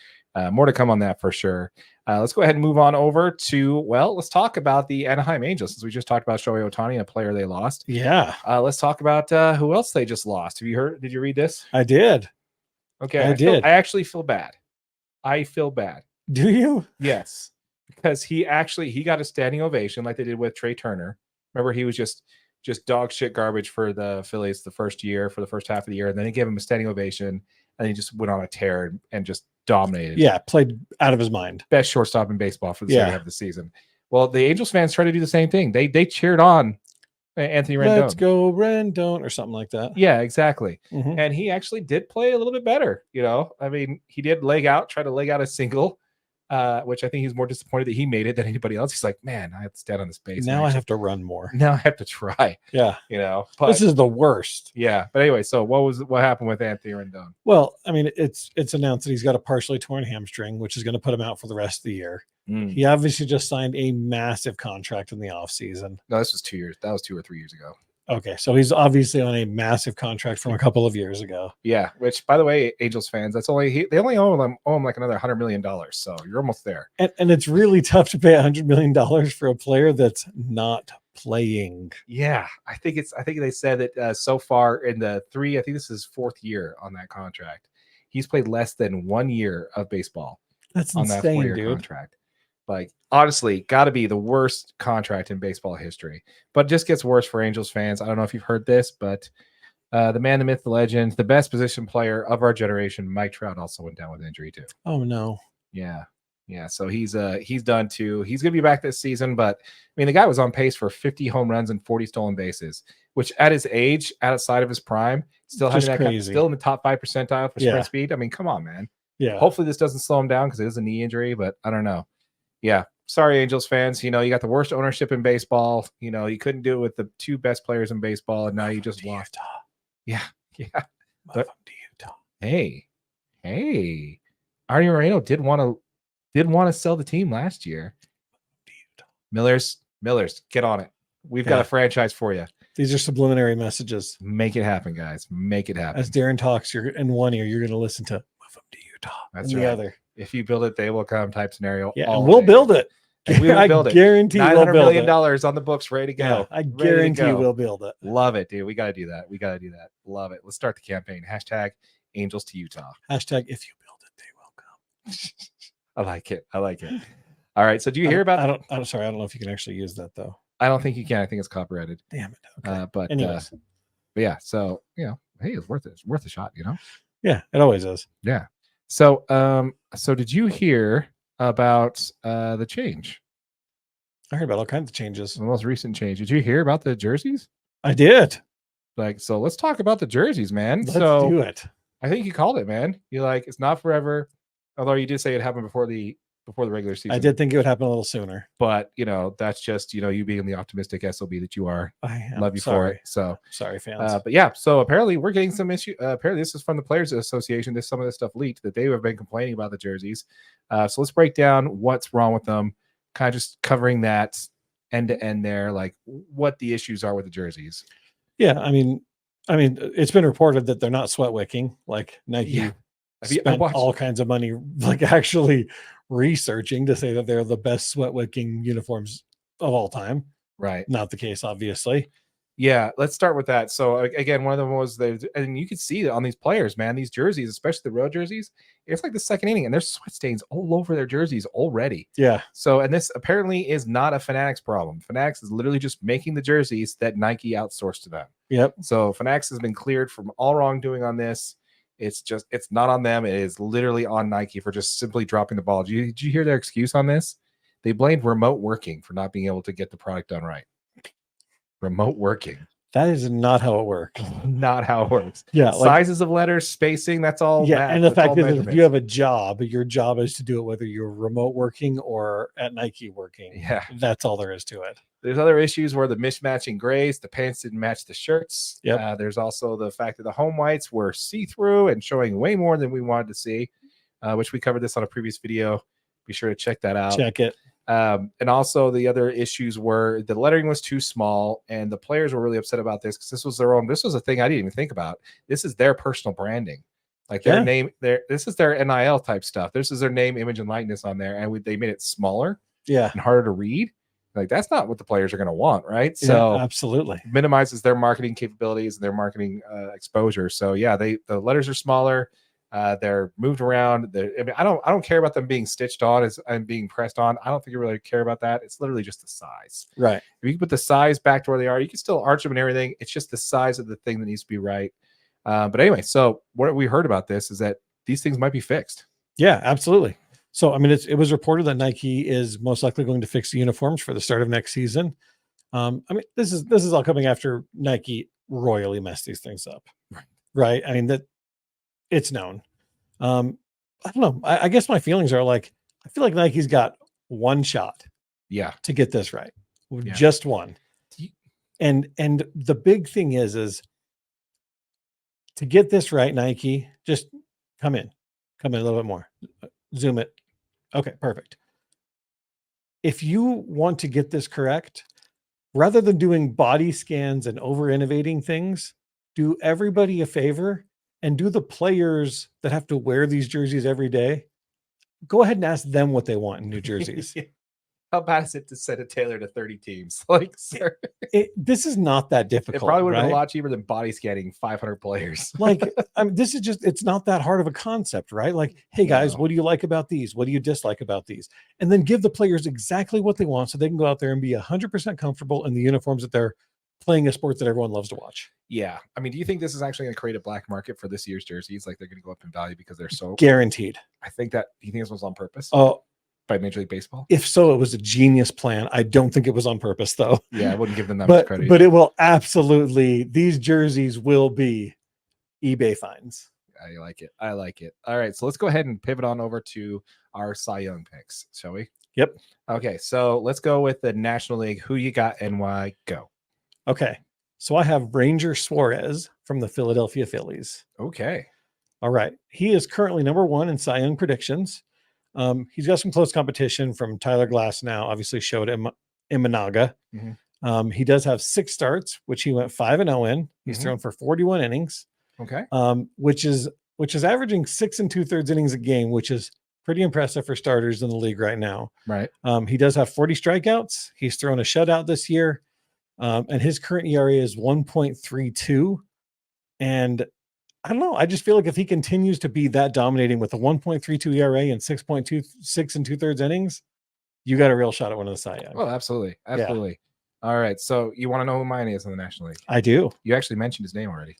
More to come on that for sure. Let's go ahead and move on over to, let's talk about the Anaheim Angels, since we just talked about Shohei Ohtani, a player they lost. Yeah. Let's talk about who else they just lost. Have you heard? Did you read this? I did. Okay. I did. I actually feel bad. I feel bad. Do you? Yes. Because he got a standing ovation like they did with Trey Turner. Remember, he was just dog shit garbage for the Phillies the first half of the year. And then they gave him a standing ovation, and he just went on a tear and just dominated. Yeah, played out of his mind. Best shortstop in baseball for the second half of the season. Well, the Angels fans tried to do the same thing. They cheered on Anthony Rendon. Let's go Rendon, or something like that. Yeah, exactly. Mm-hmm. And he actually did play a little bit better. I mean, he did try to leg out a single, which I think he's more disappointed that he made it than anybody else. He's like, man, I have to stand on this base. Now I have to run more. Now I have to try. Yeah. But this is the worst. Yeah. But anyway, so what happened with Anthony Rendon? Well, I mean, it's announced that he's got a partially torn hamstring, which is going to put him out for the rest of the year. He obviously just signed a massive contract in the offseason. No, this was 2 years. That was 2 or 3 years ago. Okay, so he's obviously on a massive contract from a couple of years ago. Yeah, which, by the way, Angels fans, they only owe him like another $100 million. So you're almost there. And it's really tough to pay $100 million for a player that's not playing. Yeah, I think they said that so far in the 3, I think this is 4th year on that contract, he's played less than 1 year of baseball. That's on insane, that 4-year contract. Like, honestly, got to be the worst contract in baseball history. But it just gets worse for Angels fans. I don't know if you've heard this, but the man, the myth, the legend, the best position player of our generation, Mike Trout, also went down with injury too. Oh no. Yeah. So he's done too. He's gonna be back this season, but I mean, the guy was on pace for 50 home runs and 40 stolen bases, which at his age, outside of his prime, still having that still in the top 5 percentile for sprint speed. I mean, come on, man. Yeah. Hopefully this doesn't slow him down because it is a knee injury, but I don't know. Yeah. Sorry, Angels fans. You got the worst ownership in baseball. You couldn't do it with the 2 best players in baseball, and now you just lost. Yeah. But, Utah. Hey. Artie Moreno did want to sell the team last year. Millers, get on it. We've got a franchise for you. These are subliminary messages. Make it happen, guys. Make it happen. As Darren talks, you're in one ear, you're going to listen to "Move them to Utah." That's right. The other. If you build it, they will come type scenario. Yeah, and we'll build it. And we will build it. Guarantee $900 million on the books, ready to go. Yeah, I guarantee we'll build it. Love it, dude. We got to do that. Love it. Let's start the campaign. # Angels to Utah. # if you build it, they will come. I like it. All right. So do you hear about? I'm sorry. I don't know if you can actually use that though. I don't think you can. I think it's copyrighted. Damn it. Okay. But yeah. So hey, it's worth it. It's worth a shot. Yeah, it always is. Yeah. So did you hear about the change? I heard about all kinds of changes. The most recent change. Did you hear about the jerseys? I did. So let's talk about the jerseys, man. Let's do it. I think you called it, man. You're like, it's not forever. Although you did say it happened before the regular season. I did think it would happen a little sooner. But that's just you being the optimistic SOB that you are. I am. Love you for it. So sorry, fans. But yeah, so apparently we're getting some issue. Apparently this is from the Players Association. Some of this stuff leaked that they have been complaining about the jerseys. So let's break down what's wrong with them. Kind of just covering that end to end there, like what the issues are with the jerseys. Yeah, I mean, it's been reported that they're not sweat wicking. Like Nike spent all kinds of money, like actually researching to say that they're the best sweat wicking uniforms of all time. Right. Not the case, obviously. Yeah, let's start with that. So again, one of them was and you could see that on these players, man, these jerseys, especially the road jerseys, It's like the second inning, and there's sweat stains all over their jerseys already. Yeah. So, and this apparently is not a Fanatics problem. Fanatics is literally just making the jerseys that Nike outsourced to them. Yep. So Fanatics has been cleared from all wrongdoing on this. It's not on them. It is literally on Nike for just simply dropping the ball. Did you hear their excuse on this? They blamed remote working for not being able to get the product done right. Remote working. That is not how it works. Not how it works. Yeah. Sizes of letters, spacing, that's all. Yeah. math, And the that's fact all is, if measurements. you have a job, your job is to do it whether you're remote working or at Nike working. Yeah. That's all there is to it. There's other issues where the mismatching grays, the pants didn't match the shirts. Yep. There's also the fact that the home whites were see-through and showing way more than we wanted to see, which we covered this on a previous video. Be sure to check that out. Check it. And also the other issues were the lettering was too small, and the players were really upset about this because this was a thing I didn't even think about. This is their personal branding, like their name, this is their NIL type stuff. This is their name, image, and likeness on there, and they made it smaller, and harder to read. Like that's not what the players are going to want, right? So absolutely minimizes their marketing capabilities and their marketing exposure. So yeah, the letters are smaller. They're moved around. I don't care about them being stitched on and being pressed on. I don't think you really care about that. It's literally just the size. Right. If you can put the size back to where they are, you can still arch them and everything. It's just the size of the thing that needs to be right. But anyway, so what we heard about this is that these things might be fixed. Yeah, absolutely. So, I mean, it was reported that Nike is most likely going to fix the uniforms for the start of next season. I mean, this is all coming after Nike royally messed these things up. Right. I mean, that it's known. I don't know. I guess my feelings are like, I feel like Nike's got one shot. Yeah. To get this right. Yeah. Just one. And the big thing is to get this right, Nike, just come in a little bit more. Zoom it. Okay, perfect. If you want to get this correct, rather than doing body scans and over innovating things, do everybody a favor and do the players that have to wear these jerseys every day, go ahead and ask them what they want in new jerseys. How bad is it to send a tailor to 30 teams? Like, sir, this is not that difficult. It probably would have been a lot cheaper than body scanning 500 players. Like, I mean, this is just, it's not that hard of a concept, right? Like, hey guys, what do you like about these? What do you dislike about these? And then give the players exactly what they want so they can go out there and be 100% comfortable in the uniforms that they're playing a sport that everyone loves to watch. Yeah. I mean, do you think this is actually going to create a black market for this year's jerseys? Like they're going to go up in value because they're so guaranteed. I think that, do you think this was on purpose? Oh, by Major League Baseball? If so, it was a genius plan. I don't think it was on purpose though. Yeah, I wouldn't give them that much credit. But it will absolutely, these jerseys will be eBay finds. I like it. I like it. All right. So let's go ahead and pivot on over to our Cy Young picks, shall we? Yep. Okay. So let's go with the National League. Who you got and why? Go. Okay. So I have Ranger Suarez from the Philadelphia Phillies. Okay. All right. He is currently number 1 in Cy Young predictions. He's got some close competition from Tyler Glass now, obviously showed him Imanaga. Mm-hmm. He does have 6 starts, which he went 5-0 in. He's thrown for 41 innings. Okay. Which is averaging 6 2/3 innings a game, which is pretty impressive for starters in the league right now. Right. He does have 40 strikeouts. He's thrown a shutout this year. And his current ERA is 1.32. And I don't know. I just feel like if he continues to be that dominating with a 1.32 ERA and 6.26 2/3 innings, you got a real shot at one of the Cy Young. Oh, absolutely. Absolutely. Yeah. All right. So you want to know who mine is in the National League? I do. You actually mentioned his name already.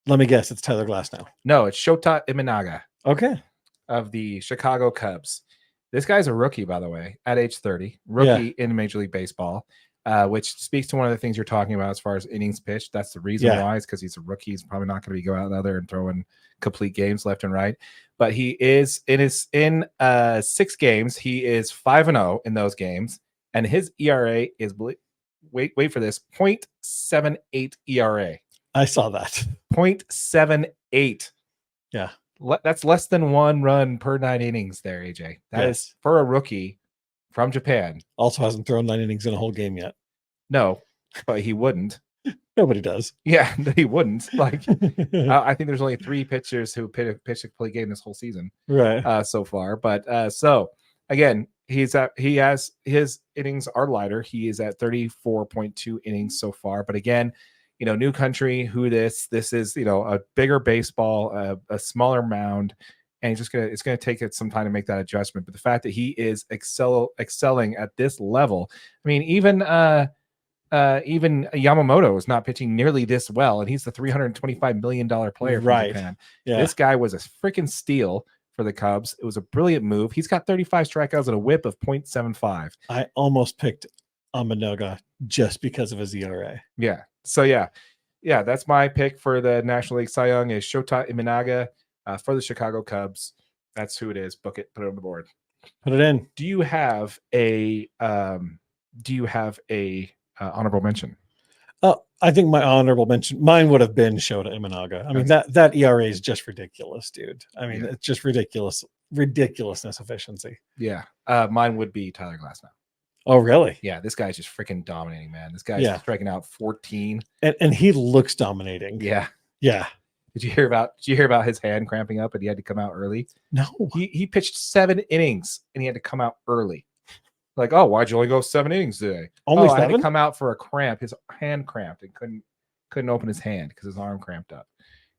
Let me guess. It's Tyler Glass now. No, it's Shota Imanaga. Okay. Of the Chicago Cubs. This guy's a rookie, by the way, at age 30. Rookie in Major League Baseball. Which speaks to one of the things you're talking about as far as innings pitched. That's the reason why, is because he's a rookie. He's probably not going to be going out there and throwing complete games left and right. But he is in 6 games. He is 5-0 in those games, and his ERA is wait for this 0.78 ERA. I saw that 0.78. Yeah, that's less than 1 run per 9 innings. There, AJ. That is for a rookie from Japan. Also hasn't thrown 9 innings in a whole game yet. No, but he wouldn't. Nobody does. Yeah, he wouldn't. Like, I think there's only 3 pitchers who pitched a complete game this whole season, right? So far. But so again, he has his innings are lighter. He is at 34.2 innings so far. But again, new country. This is a bigger baseball, a smaller mound. and it's gonna take it some time to make that adjustment. But the fact that he is excelling at this level, I mean, even Yamamoto is not pitching nearly this well, and he's the $325 million player from Right. Japan. Yeah. This guy was a freaking steal for the Cubs. It was a brilliant move. He's got 35 strikeouts and a whip of .75. I almost picked Amanoga just because of his ERA. Yeah. So yeah, that's my pick for the National League Cy Young is Shota Imanaga for the Chicago Cubs. That's who it is. Book it. Put it on the board. Put it in. Do you have a honorable mention? Oh, I think my honorable mention, mine would have been Shota Imanaga. I mean, that ERA is just ridiculous, dude. I mean, it's just ridiculousness efficiency. Yeah. Mine would be Tyler Glasnow. Oh, really? Yeah, this guy's just freaking dominating, man. This guy's striking out 14. And he looks dominating. Yeah. Yeah. Did you hear about his hand cramping up and he had to come out early? No. He pitched 7 innings and he had to come out early. Like, oh, why'd you only go 7 innings today? Only 7? I had to come out for a cramp. His hand cramped and couldn't open his hand because his arm cramped up.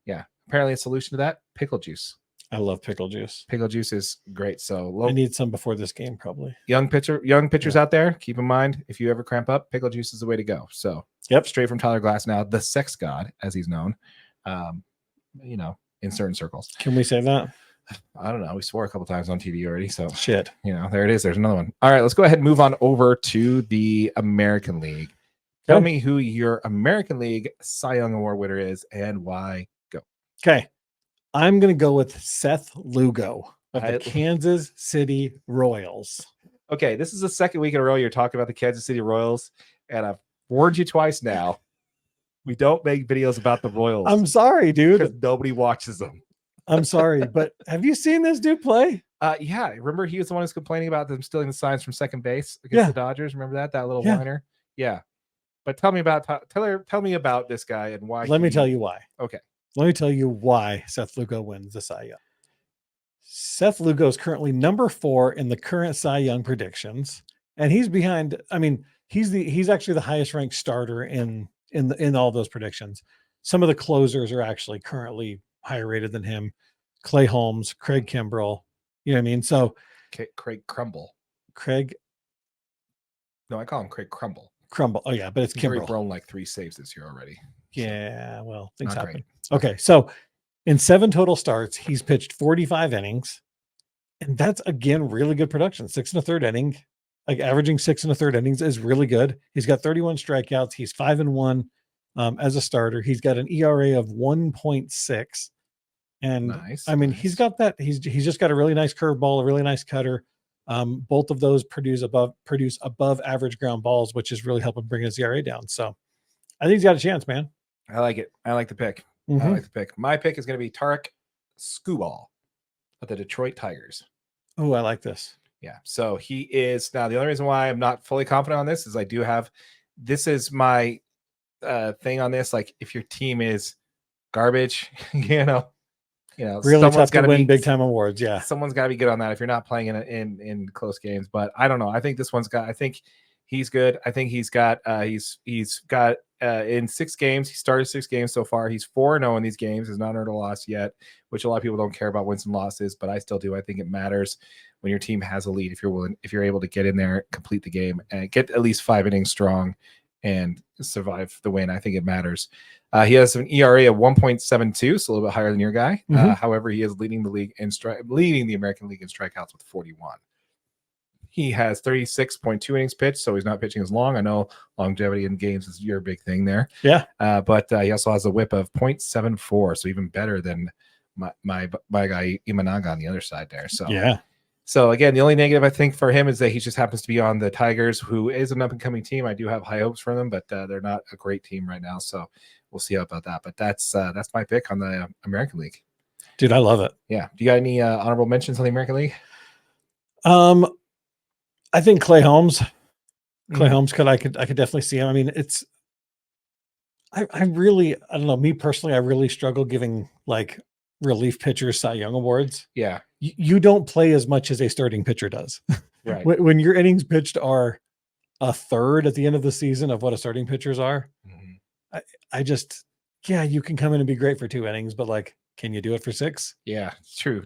Yeah. Apparently a solution to that, pickle juice. I love pickle juice. Pickle juice is great. So I need some before this game, probably. Young pitchers out there, keep in mind, if you ever cramp up, pickle juice is the way to go. So straight from Tyler Glasnow, the sex god, as he's known, in certain circles. Can we say that? I don't know. We swore a couple times on TV already. So shit. There it is. There's another one. All right, let's go ahead and move on over to the American League. Tell me who your American League Cy Young Award winner is and why. Go. Okay. I'm going to go with Seth Lugo of the Kansas City Royals. Okay, this is the second week in a row you're talking about the Kansas City Royals, and I've warned you twice now. We don't make videos about the Royals. I'm sorry, dude. Because nobody watches them. I'm sorry, but have you seen this dude play? Yeah. Remember he was the one who's complaining about them stealing the signs from second base against the Dodgers? Remember that little whiner? Yeah. But tell me about this guy and why. Let me tell you why. Okay. Let me tell you why Seth Lugo wins the Cy Young. Seth Lugo is currently number 4 in the current Cy Young predictions, and he's behind. I mean, he's actually the highest ranked starter in all those predictions. Some of the closers are actually currently higher rated than him. Clay Holmes, Craig Kimbrell. You know what I mean? So Craig Crumble. No, I call him Craig Crumble. Oh yeah, but it's Kimbrell. He's thrown like 3 saves this year already. Yeah, well, things happen. Great. Okay, so in 7 total starts, he's pitched 45 innings, and that's again really good production. 6 1/3 inning, like averaging 6 1/3 innings is really good. He's got 31 strikeouts. He's 5-1 as a starter. He's got an ERA of 1.6, and he's got that. He's just got a really nice curveball, a really nice cutter. Both of those produce above average ground balls, which is really helping bring his ERA down. So I think he's got a chance, man. I like it. I like the pick. Mm-hmm. I like the pick. My pick is going to be Tarek Skubal of the Detroit Tigers. Oh, I like this. Yeah. So he is now the only reason why I'm not fully confident on this is this is my thing on this. Like if your team is garbage, really tough to win big time awards. Yeah. Someone's got to be good on that if you're not playing in close games. But I don't know. I think this one's got. I think he's good. I think he's got. He's got in 6 games. He started 6 games so far. He's 4-0 in these games. He's not earned a loss yet, which a lot of people don't care about wins and losses, but I still do. I think it matters when your team has a lead. If you're able to get in there, complete the game, and get at least 5 innings strong, and survive the win. I think it matters. He has an ERA of 1.72, so a little bit higher than your guy. Mm-hmm. However, he is leading the American League in strikeouts with 41. He has 36.2 innings pitched, so he's not pitching as long. I know longevity in games is your big thing there. Yeah. But he also has a whip of 0.74, so even better than my guy Imanaga on the other side there. So yeah. So again, the only negative I think for him is that he just happens to be on the Tigers, who is an up-and-coming team. I do have high hopes for them, but they're not a great team right now. So we'll see about that. But that's my pick on the American League. Dude, I love it. Yeah. Do you got any honorable mentions on the American League? I think Clay Holmes. Holmes I could definitely see him. I mean, I don't know. Me personally, I really struggle giving like relief pitchers Cy Young awards. Yeah. You don't play as much as a starting pitcher does. Right. When your innings pitched are a third at the end of the season of what a starting pitchers are, I just, you can come in and be great for 2 innings, but like Can you do it for 6? Yeah, true.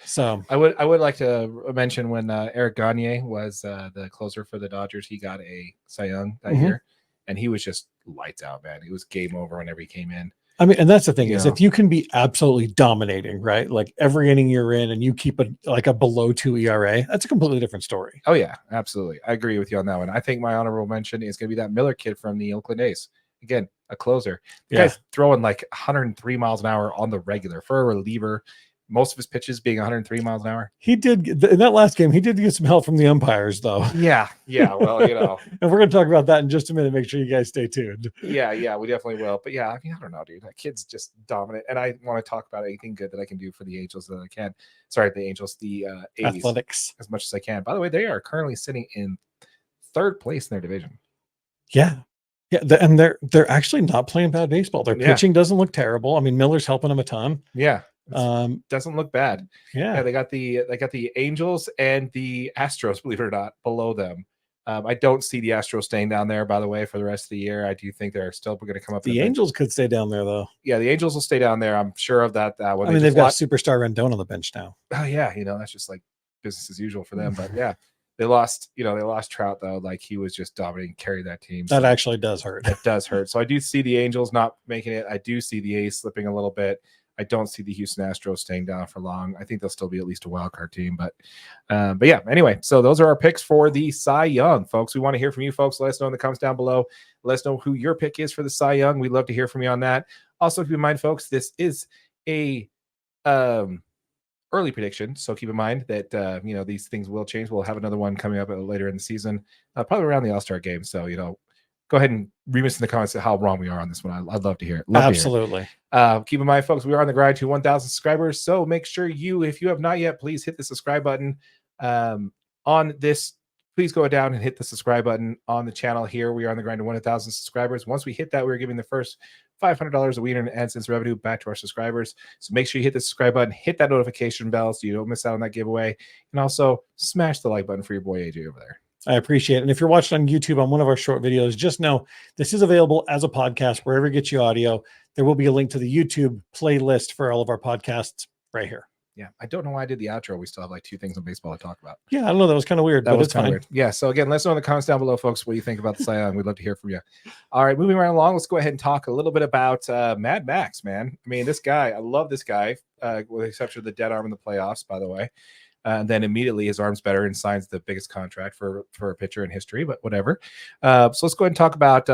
So I would like to mention when Eric Gagne was the closer for the Dodgers, he got a Cy Young that year, and he was just lights out, man. He was game over whenever he came in. I mean, and that's the thing You is, know. if you can be absolutely dominating, right? Like every inning you're in, and you keep a below 2 ERA, that's a completely different story. Oh yeah, absolutely. I agree with you on that one. I think my honorable mention is going to be that Miller kid from the Oakland A's. Again, a closer. The guy's throwing like 103 miles an hour on the regular for a reliever. Most of his pitches being 103 miles an hour. He did in that last game. He did get some help from the umpires, though. Yeah. Well, you know, and we're going to talk about that in just a minute. Make sure you guys stay tuned. Yeah, we definitely will. But yeah, I mean, I don't know, dude. That kid's just dominant, and I want to talk about anything good that I can do for the Angels that I can. Sorry, the Angels, the A's, Athletics, as much as I can. By the way, they are currently sitting in 3rd place in their division. Yeah. And they're actually not playing bad baseball. Their pitching doesn't look terrible. I mean, Miller's helping them a ton. Yeah. Doesn't look bad. Yeah, they got the Angels and the Astros, believe it or not, below them. I don't see the Astros staying down there, by the way, for the rest of the year. I do think they're still going to come up. The Angels could stay down there, though. Yeah, the Angels will stay down there. I'm sure of that. I mean, they've got superstar Rendon on the bench now. Oh yeah, that's just like business as usual for them. But yeah, they lost Trout though. Like he was just dominating, carried that team. That actually does hurt. It does hurt. So I do see the Angels not making it. I do see the A's slipping a little bit. I don't see the Houston Astros staying down for long. I think they'll still be at least a wild card team. But yeah, anyway, so those are our picks for the Cy Young, folks. We want to hear from you folks. Let us know in the comments down below. Let us know who your pick is for the Cy Young. We'd love to hear from you on that. Also, keep in mind, folks, this is a early prediction. So keep in mind that, these things will change. We'll have another one coming up later in the season, probably around the All-Star game. So, go ahead and read us in the comments how wrong we are on this one. I'd love to hear it. Absolutely. Keep in mind, folks, we are on the grind to 1,000 subscribers. So make sure if you have not yet, please hit the subscribe button on this. Please go down and hit the subscribe button on the channel here. We are on the grind to 1,000 subscribers. Once we hit that, we're giving the first $500 a week in AdSense revenue back to our subscribers. So make sure you hit the subscribe button, hit that notification bell so you don't miss out on that giveaway. And also smash the like button for your boy AJ over there. I appreciate it. And if you're watching on YouTube on one of our short videos, just know this is available as a podcast wherever you get your audio. There will be a link to the YouTube playlist for all of our podcasts right here. Yeah, I don't know why I did the outro. We still have like 2 things on baseball to talk about. Yeah, I don't know. That was kind of weird, but it's fine. Weird. Yeah, so again, let us know in the comments down below, folks, what you think about the Cy Young. We'd love to hear from you. All right, moving right along, let's go ahead and talk a little bit about Mad Max, man. I mean, this guy, I love this guy, with the exception of the dead arm in the playoffs, by the way. And then immediately his arm's better and signs the biggest contract for a pitcher in history, but whatever. So let's go ahead and talk about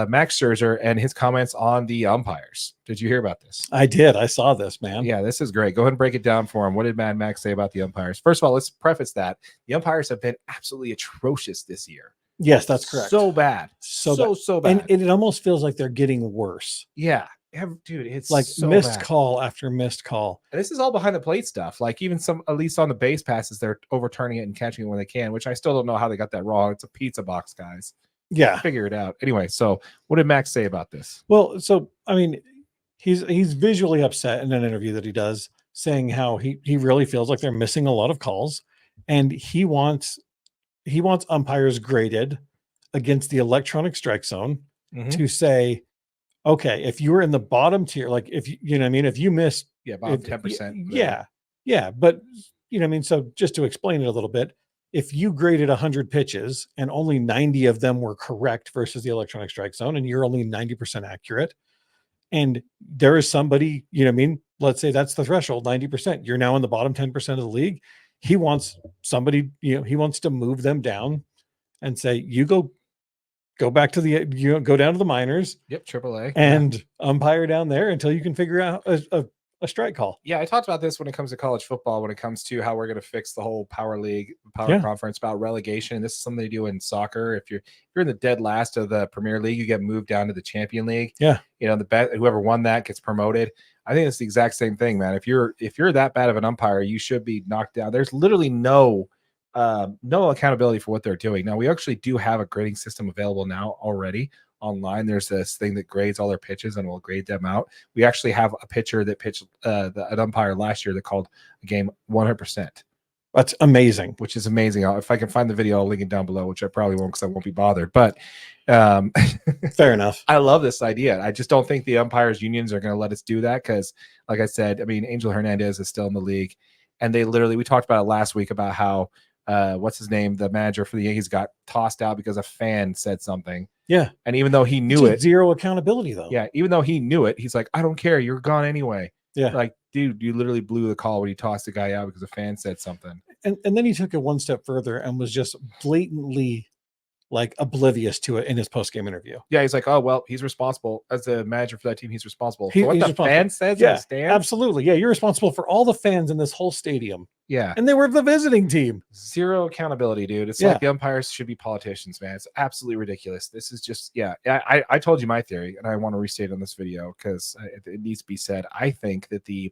Max Scherzer and his comments on the umpires. Did you hear about this? I did. I saw this, man. Yeah, this is great. Go ahead and break it down for him. What did Mad Max say about the umpires? First of all, let's preface that the umpires have been absolutely atrocious this year. Yes, that's correct. So bad. So bad. And it almost feels like they're getting worse. Yeah. Dude, it's like so missed bad. Call after missed call. And this is all behind the plate stuff. Like even at least on the base passes, they're overturning it and catching it when they can, which I still don't know how they got that wrong. It's a pizza box, guys. Yeah. Figure it out. Anyway, so what did Max say about this? Well, so, I mean, he's visually upset in an interview that he does, saying how he really feels like they're missing a lot of calls. And he wants umpires graded against the electronic strike zone to say, okay, if you were in the bottom tier, like if you know what I mean, if you missed, bottom 10%. Yeah. But you know what I mean? So just to explain it a little bit, if you graded 100 pitches and only 90 of them were correct versus the electronic strike zone, and you're only 90% accurate, and there is somebody, you know what I mean? Let's say that's the threshold, 90%. You're now in the bottom 10% of the league. He wants somebody, he wants to move them down and say, you go back to go down to the minors. Yep, AAA. And umpire down there until you can figure out a strike call. Yeah, I talked about this when it comes to college football, when it comes to how we're going to fix the whole power conference about relegation. And this is something they do in soccer. If you're in the dead last of the Premier League, you get moved down to the Champion League. Yeah. Whoever won that gets promoted. I think it's the exact same thing, man. If you're that bad of an umpire, you should be knocked down. There's literally no accountability for what they're doing. Now, we actually do have a grading system available now already online. There's this thing that grades all their pitches and will grade them out. We actually have a pitcher that pitched an umpire last year that called a game 100%. That's amazing. Which is amazing. If I can find the video, I'll link it down below, which I probably won't because I won't be bothered. But Fair enough. I love this idea. I just don't think the umpires unions are going to let us do that because, like I said, I mean, Angel Hernandez is still in the league, and we talked about it last week about how what's his name, the manager for the Yankees, got tossed out because a fan said something. Yeah, and even though he knew it, zero accountability though. Yeah, even though he knew it, he's like, I don't care. You're gone anyway. Yeah, like, dude, you literally blew the call when you tossed the guy out because a fan said something. And then he took it one step further and was just blatantly like oblivious to it in his post-game interview. Yeah, he's like, oh, well, he's responsible as the manager for that team. He's responsible for what the fan says. Yeah, stand. Absolutely. Yeah, you're responsible for all the fans in this whole stadium. Yeah, and they were the visiting team. Zero accountability, dude. It's like the umpires should be politicians, man. It's absolutely ridiculous. This is just, I told you my theory, and I want to restate on this video because it needs to be said. I think that the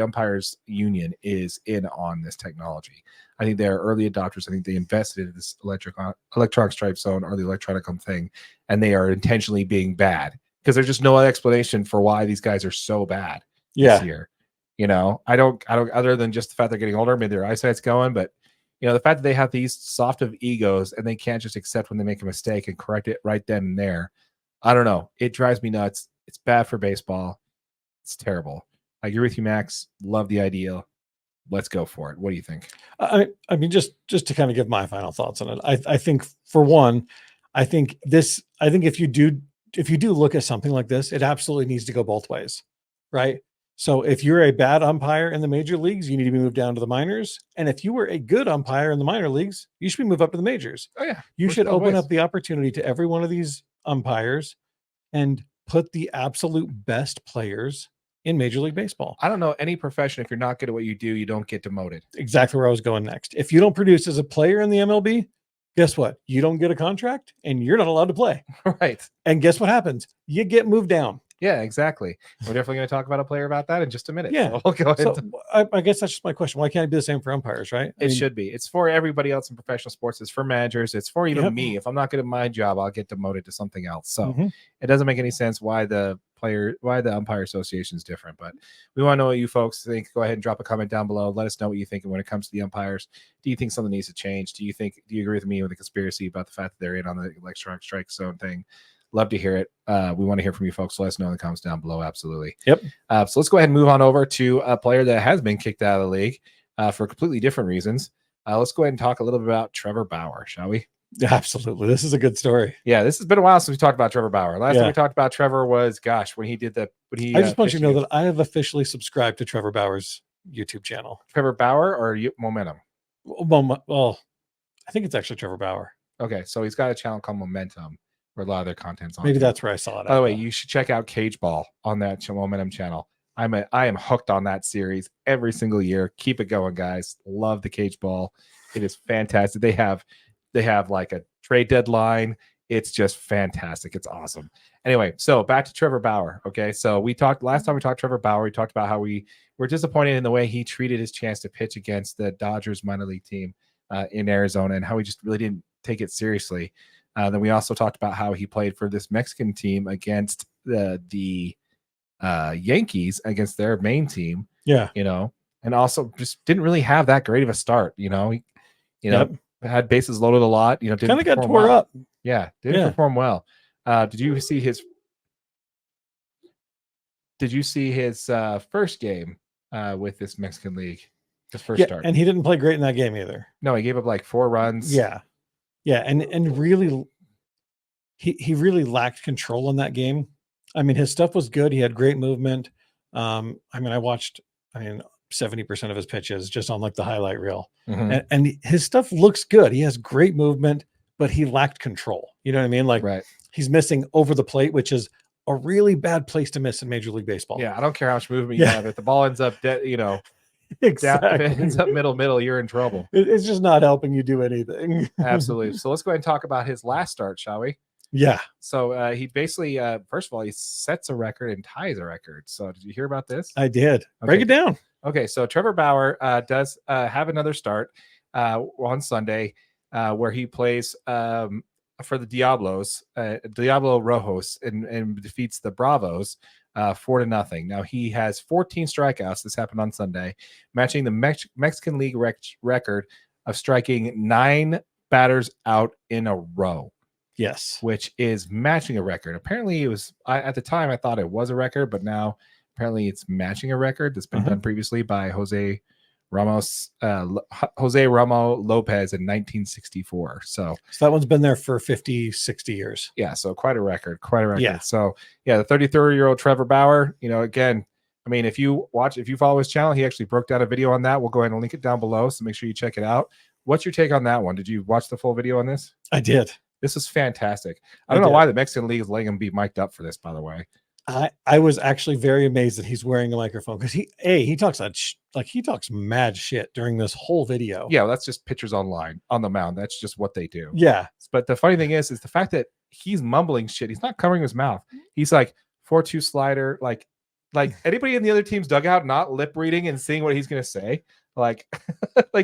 umpires union is in on this technology. I think they're early adopters. I think they invested in this electronic stripe zone or the electronic thing, and they are intentionally being bad because there's just no explanation for why these guys are so bad this year. You know, I don't, other than just the fact they're getting older, maybe their eyesight's going, but you know, the fact that they have these soft of egos and they can't just accept when they make a mistake and correct it right then and there. I don't know. It drives me nuts. It's bad for baseball. It's terrible. I agree with you, Max. Love the idea. Let's go for it. What do you think? I mean, just to kind of give my final thoughts on it. I think for one, I think if you do look at something like this, it absolutely needs to go both ways, right? So if you're a bad umpire in the major leagues, you need to be moved down to the minors. And if you were a good umpire in the minor leagues, you should be moved up to the majors. Oh yeah. You should open up the opportunity to every one of these umpires and put the absolute best players in Major League Baseball. I don't know any profession. If you're not good at what you do, you don't get demoted. Exactly where I was going next. If you don't produce as a player in the MLB, guess what? You don't get a contract and you're not allowed to play. Right. And guess what happens? You get moved down. Yeah, exactly. We're definitely going to talk about a player about that in just a minute. Yeah. So we'll go ahead. I guess that's just my question. Why can't it be the same for umpires, right? It should be. It's for everybody else in professional sports. It's for managers. It's for even me. If I'm not good at my job, I'll get demoted to something else. So it doesn't make any sense why the umpire association is different. But we want to know what you folks think. Go ahead and drop a comment down below. Let us know what you think when it comes to the umpires. Do you think something needs to change? Do you agree with me with the conspiracy about the fact that they're in on the electronic strike zone thing? Love to hear it. We want to hear from you folks. Let us know in the comments down below. Absolutely. Yep. So let's go ahead and move on over to a player that has been kicked out of the league for completely different reasons. Let's go ahead and talk a little bit about Trevor Bauer, shall we? Absolutely. This is a good story. Yeah, this has been a while since we talked about Trevor Bauer. Last time we talked about Trevor was, when he did I just want you to know that I have officially subscribed to Trevor Bauer's YouTube channel. Trevor Bauer or Momentum? Well, I think it's actually Trevor Bauer. Okay, so he's got a channel called Momentum where a lot of their content's on. Maybe that's where I saw it. By the way, you should check out Cage Ball on that Momentum channel. I am hooked on that series every single year. Keep it going, guys. Love the Cage Ball. It is fantastic. They have like a trade deadline. It's just fantastic. It's awesome. Anyway, so back to Trevor Bauer. Okay, so last time we talked Trevor Bauer. We talked about how we were disappointed in the way he treated his chance to pitch against the Dodgers minor league team in Arizona, and how he just really didn't take it seriously. Then we also talked about how he played for this Mexican team against the Yankees, against their main team. Yeah, and also just didn't really have that great of a start. Had bases loaded a lot. Kind of got tore up. Yeah, didn't perform well. Did you see his first game with this Mexican league? His first start, and he didn't play great in that game either. No, he gave up like 4 runs. Yeah, and really, he really lacked control in that game. I mean, his stuff was good. He had great movement. I watched 70% of his pitches just on like the highlight reel, and his stuff looks good. He has great movement, but he lacked control. You know what I mean? Like, he's missing over the plate, which is a really bad place to miss in Major League Baseball. Yeah, I don't care how much movement you have. If the ball ends up exactly. If it ends up middle, you're in trouble. It's just not helping you do anything. Absolutely. So let's go ahead and talk about his last start, shall we? Yeah. So he basically, first of all, he sets a record and ties a record. So did you hear about this? I did. Okay. Break it down. Okay. So Trevor Bauer does have another start on Sunday where he plays for the Diablo Rojos and defeats the Bravos 4-0. Now he has 14 strikeouts. This happened on Sunday, matching the Mexican League record of striking 9 batters out in a row. Yes. which is matching a record. Apparently, it was at the time I thought it was a record, but now apparently it's matching a record that's been done previously by Jose Ramo Lopez in 1964. So that one's been there for 50, 60 years. Yeah, so quite a record. Yeah. So yeah, the 33-year-old Trevor Bauer, again, I mean, if you follow his channel, he actually broke down a video on that. We'll go ahead and link it down below, so make sure you check it out. What's your take on that one? Did you watch the full video on this? I did. This is fantastic. I don't know why the Mexican League is letting him be mic'd up for this, by the way. I was actually very amazed that he's wearing a microphone because he talks he talks mad shit during this whole video. Yeah, well, that's just pictures online on the mound. That's just what they do. Yeah. But the funny thing is the fact that he's mumbling shit. He's not covering his mouth. He's like 4-2 slider, like anybody in the other team's dugout not lip reading and seeing what he's gonna say. Like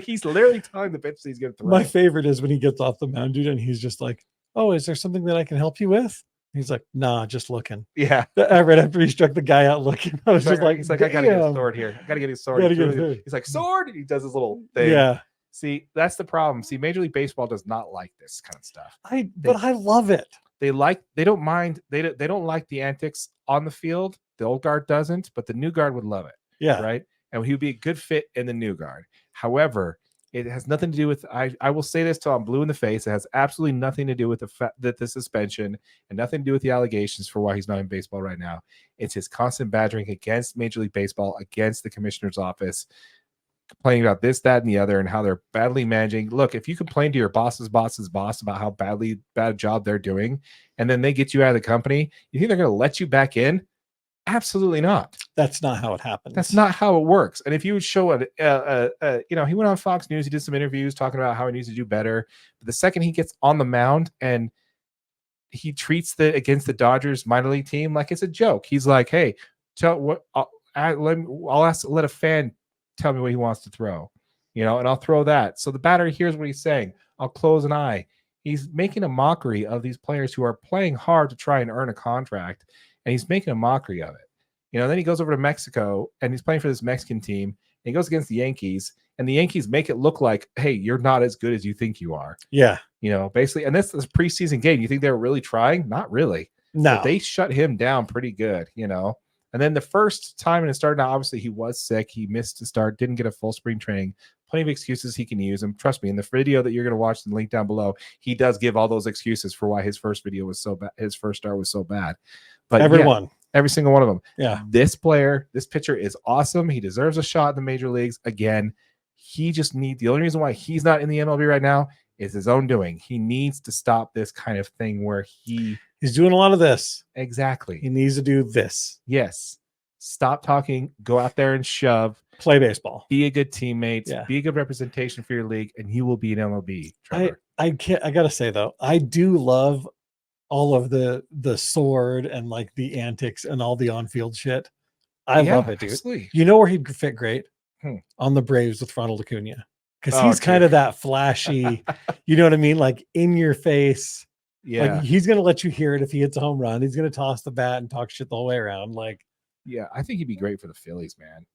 he's literally telling the pitch that he's gonna throw. My favorite is when he gets off the mound, dude, and he's just like, "Oh, is there something that I can help you with?" He's like, "Nah, just looking." Yeah. Right after he struck the guy out looking, I was just like, he's like, "I gotta get a sword here. I gotta get his sword." He's like, "Sword," and he does his little thing. Yeah. See, that's the problem. See, Major League Baseball does not like this kind of stuff. But I love it. They don't mind. They don't like the antics on the field. The old guard doesn't, but the new guard would love it. Yeah. Right. And he would be a good fit in the new guard. However, it has nothing to do with. I will say this till I'm blue in the face. It has absolutely nothing to do with the suspension and nothing to do with the allegations for why he's not in baseball right now. It's his constant badgering against Major League Baseball, against the commissioner's office, complaining about this, that, and the other, and how they're badly managing. Look, if you complain to your boss's boss about how bad job they're doing, and then they get you out of the company, you think they're going to let you back in? Absolutely not. That's not how it happens. That's not how it works. And if you would show it, he went on Fox News, he did some interviews talking about how he needs to do better. But the second he gets on the mound and he treats against the Dodgers minor league team like it's a joke. He's like, "Hey, let a fan tell me what he wants to throw, and I'll throw that." So the batter hears what he's saying. I'll close an eye. He's making a mockery of these players who are playing hard to try and earn a contract, and he's making a mockery of it. Then he goes over to Mexico and he's playing for this Mexican team. And he goes against the Yankees, and the Yankees make it look like, "Hey, you're not as good as you think you are." Yeah. Basically, and this preseason game. You think they were really trying? Not really. No. But they shut him down pretty good, And then the first time in his start, now obviously he was sick. He missed the start, didn't get a full spring training. Plenty of excuses he can use. And trust me, in the video that you're going to watch and link down below, he does give all those excuses for why his first video was so bad. His first start was so bad. But every single one of them. Yeah. This pitcher is awesome. He deserves a shot in the major leagues. Again, the only reason why he's not in the MLB right now is his own doing. He needs to stop this kind of thing where he's doing a lot of this. Exactly. He needs to do this. Yes. Stop talking. Go out there and shove. Play baseball. Be a good teammate. Yeah. Be a good representation for your league, and you will be an MLB. Trevor. I gotta say though, I do love all of the sword and like the antics and all the on-field shit. I love it, dude. Absolutely. You know where he'd fit great? On the Braves with Ronald Acuna. Because he's kind of that flashy, you know what I mean? Like in your face. Yeah. Like he's gonna let you hear it if he hits a home run. He's gonna toss the bat and talk shit the whole way around. Like, yeah, I think he'd be great for the Phillies, man.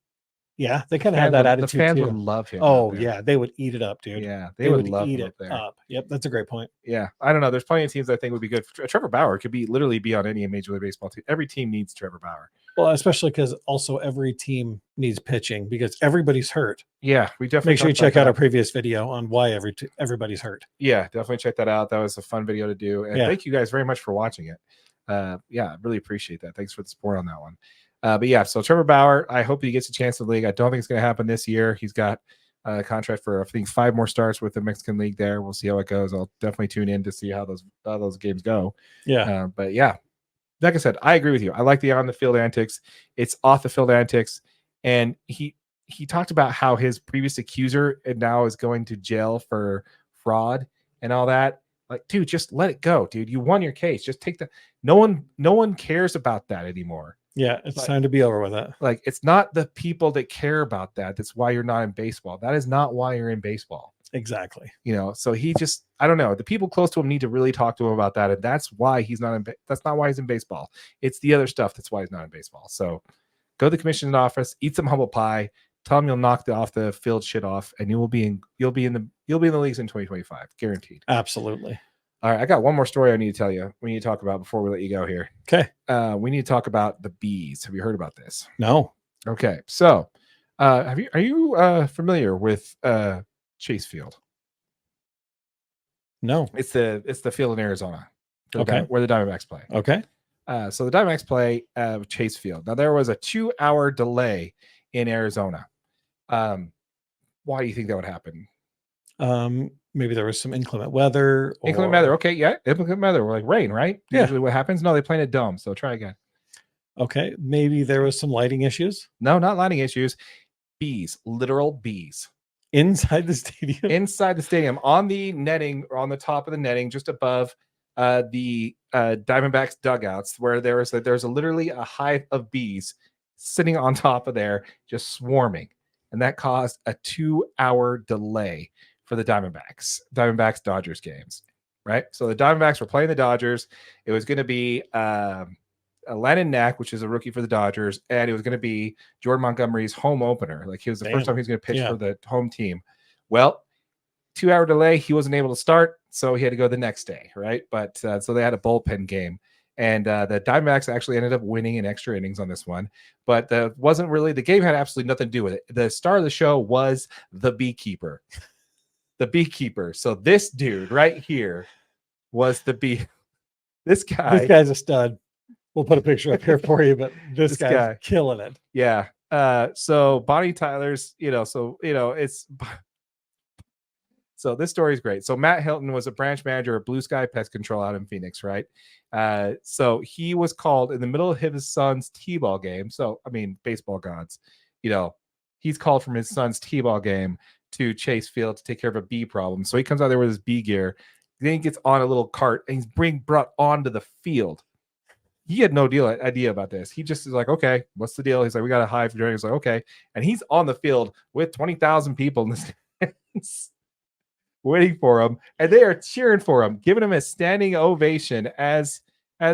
Yeah, they kind of have that attitude. The fans too. would love him. Oh yeah, they would eat it up, dude. Yeah, they would love eat him it up there. up. Yep, that's a great point. Yeah, I don't know. There's plenty of teams I think would be good. Trevor Bauer could literally be on any Major League Baseball team. Every team needs Trevor Bauer. Well, especially because also every team needs pitching because everybody's hurt. Yeah, we definitely make sure you check out our previous video on why everybody's hurt. Yeah, definitely check that out. That was a fun video to do, and thank you guys very much for watching it. Yeah, I really appreciate that. Thanks for the support on that one. But yeah, so Trevor Bauer, I hope he gets a chance in the league. I don't think it's going to happen this year. He's got a contract for I think 5 more starts with the Mexican League. There, we'll see how it goes. I'll definitely tune in to see how those games go. Yeah, but yeah. Like I said, I agree with you. I like the on-the-field antics. It's off-the-field antics. And he talked about how his previous accuser now is going to jail for fraud and all that. Like, dude, just let it go, dude. You won your case. Just take no one cares about that anymore. Yeah, it's time to be over with that. Like, it's not the people that care about that. That's why you're not in baseball. That is not why you're in baseball. Exactly. So he just, I don't know. The people close to him need to really talk to him about that. And that's why he's not that's not why he's in baseball. It's the other stuff that's why he's not in baseball. So go to the commissioner's office, eat some humble pie, tell him you'll knock off the field shit off, and you'll be in the leagues in 2025. Guaranteed. Absolutely. All right, I got one more story I need to tell you. We need to talk about before we let you go here. Okay. We need to talk about the bees. Have you heard about this? No. Okay, so are you familiar with Chase Field? No. It's the field in Arizona Okay. where the Diamondbacks play. Okay. So the Diamondbacks play Chase Field. Now there was a 2-hour delay in Arizona. Why do you think that would happen? Maybe there was some inclement weather. Inclement weather. Okay, yeah, inclement weather. Like rain, right? Yeah. Usually what happens? No, they play in a dome. So try again. Okay. Maybe there was some lighting issues No, not lighting issues. Bees, literal bees. inside the stadium. Inside the stadium, on the netting, or on the top of the netting, just above the Diamondbacks dugouts, where there's literally a hive of bees sitting on top of there, just swarming, and that caused a 2-hour delay for the Diamondbacks Dodgers games. Right, so the Diamondbacks were playing the Dodgers. It was going to be Landon Knack, which is a rookie for the Dodgers, and it was going to be Jordan Montgomery's home opener. Like, he was the first time he was going to pitch for the home team. Well, 2-hour delay, he wasn't able to start, so he had to go the next day, right? But so they had a bullpen game, and the Diamondbacks actually ended up winning in extra innings on this one. But the game had absolutely nothing to do with it. The star of the show was the beekeeper. The beekeeper. So this dude right here was the bee. This guy's a stud. We'll put a picture up here for you, but this guy's killing it. Yeah. So Bonnie Tyler's, it's so this story is great. So Matt Hilton was a branch manager of Blue Sky Pest Control out in Phoenix, right? So he was called in the middle of his son's t-ball game. So, I mean, baseball gods, he's called from his son's t-ball game to Chase Field to take care of a bee problem. So he comes out there with his bee gear. Then he gets on a little cart and he's brought onto the field. He had no idea about this. He just is like, okay, what's the deal? He's like, we got a hive during. He's like, okay. And he's on the field with 20,000 people in the stands waiting for him. And they are cheering for him, giving him a standing ovation as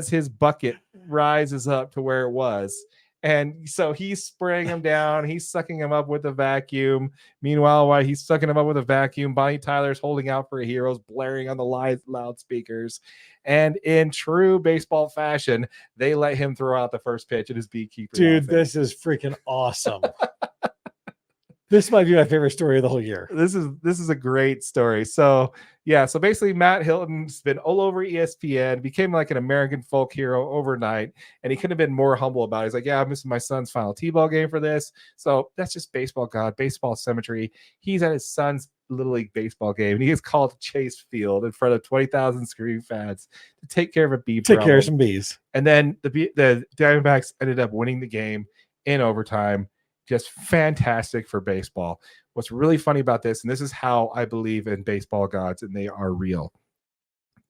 his bucket rises up to where it was. And so he's spraying him down. He's sucking him up with a vacuum. Meanwhile, while he's sucking him up with a vacuum, Bonnie Tyler's holding out for heroes, blaring on the loudspeakers. And in true baseball fashion, they let him throw out the first pitch at his beekeeper. Dude, this is freaking awesome. This might be my favorite story of the whole year. This is a great story. So yeah, so basically Matt Hilton's been all over ESPN, became like an American folk hero overnight, and he couldn't have been more humble about it. He's like, yeah, I'm missing my son's final t-ball game for this. So that's just baseball god, baseball symmetry. He's at his son's Little League baseball game, and he is called to Chase Field in front of 20,000 screaming fans to take care of a bee problem. Take care of some bees. And then the Diamondbacks ended up winning the game in overtime. Just fantastic for baseball. What's really funny about this, and this is how I believe in baseball gods, and they are real.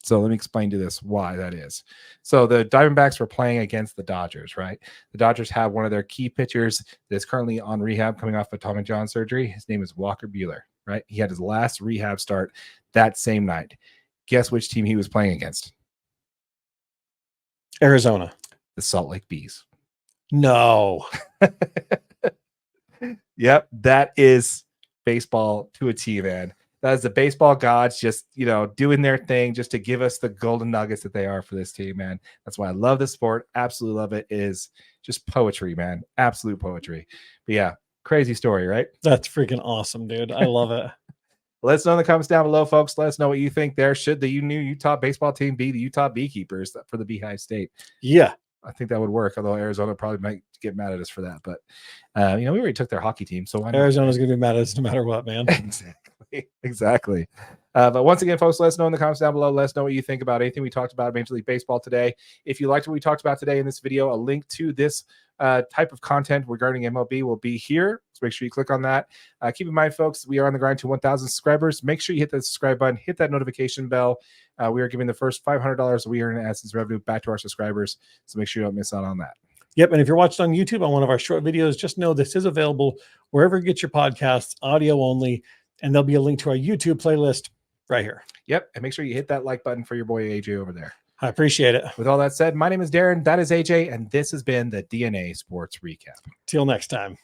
So let me explain to this why that is. So the Diamondbacks were playing against the Dodgers, right? The Dodgers have one of their key pitchers that's currently on rehab coming off of Tommy John surgery. His name is Walker Buehler, right? He had his last rehab start that same night. Guess which team he was playing against? Arizona. The Salt Lake Bees. No. Yep, that is baseball to a T, man. That is the baseball gods just, doing their thing just to give us the golden nuggets that they are for this team, man. That's why I love this sport. Absolutely love it. It is just poetry, man. Absolute poetry. But yeah, crazy story, right? That's freaking awesome, dude. I love it. Let us know in the comments down below, folks. Let us know what you think there. Should the new Utah baseball team be the Utah Beekeepers for the Beehive State? Yeah. I think that would work, although Arizona probably might get mad at us for that. But, we already took their hockey team. So Arizona's going to be mad at us no matter what, man. Exactly. But once again, folks, let us know in the comments down below. Let us know what you think about anything we talked about Major League Baseball today. If you liked what we talked about today in this video, a link to this type of content regarding MLB will be here. So make sure you click on that. Keep in mind, folks, we are on the grind to 1,000 subscribers. Make sure you hit the subscribe button, hit that notification bell. We are giving the first $500 we earn in AdSense revenue back to our subscribers. So make sure you don't miss out on that. Yep. And if you're watching on YouTube on one of our short videos, just know this is available wherever you get your podcasts, audio only, and there'll be a link to our YouTube playlist right here. Yep. And make sure you hit that like button for your boy AJ over there. I appreciate it. With all that said, my name is Darren. That is AJ. And this has been the DNA Sports Recap. Till next time.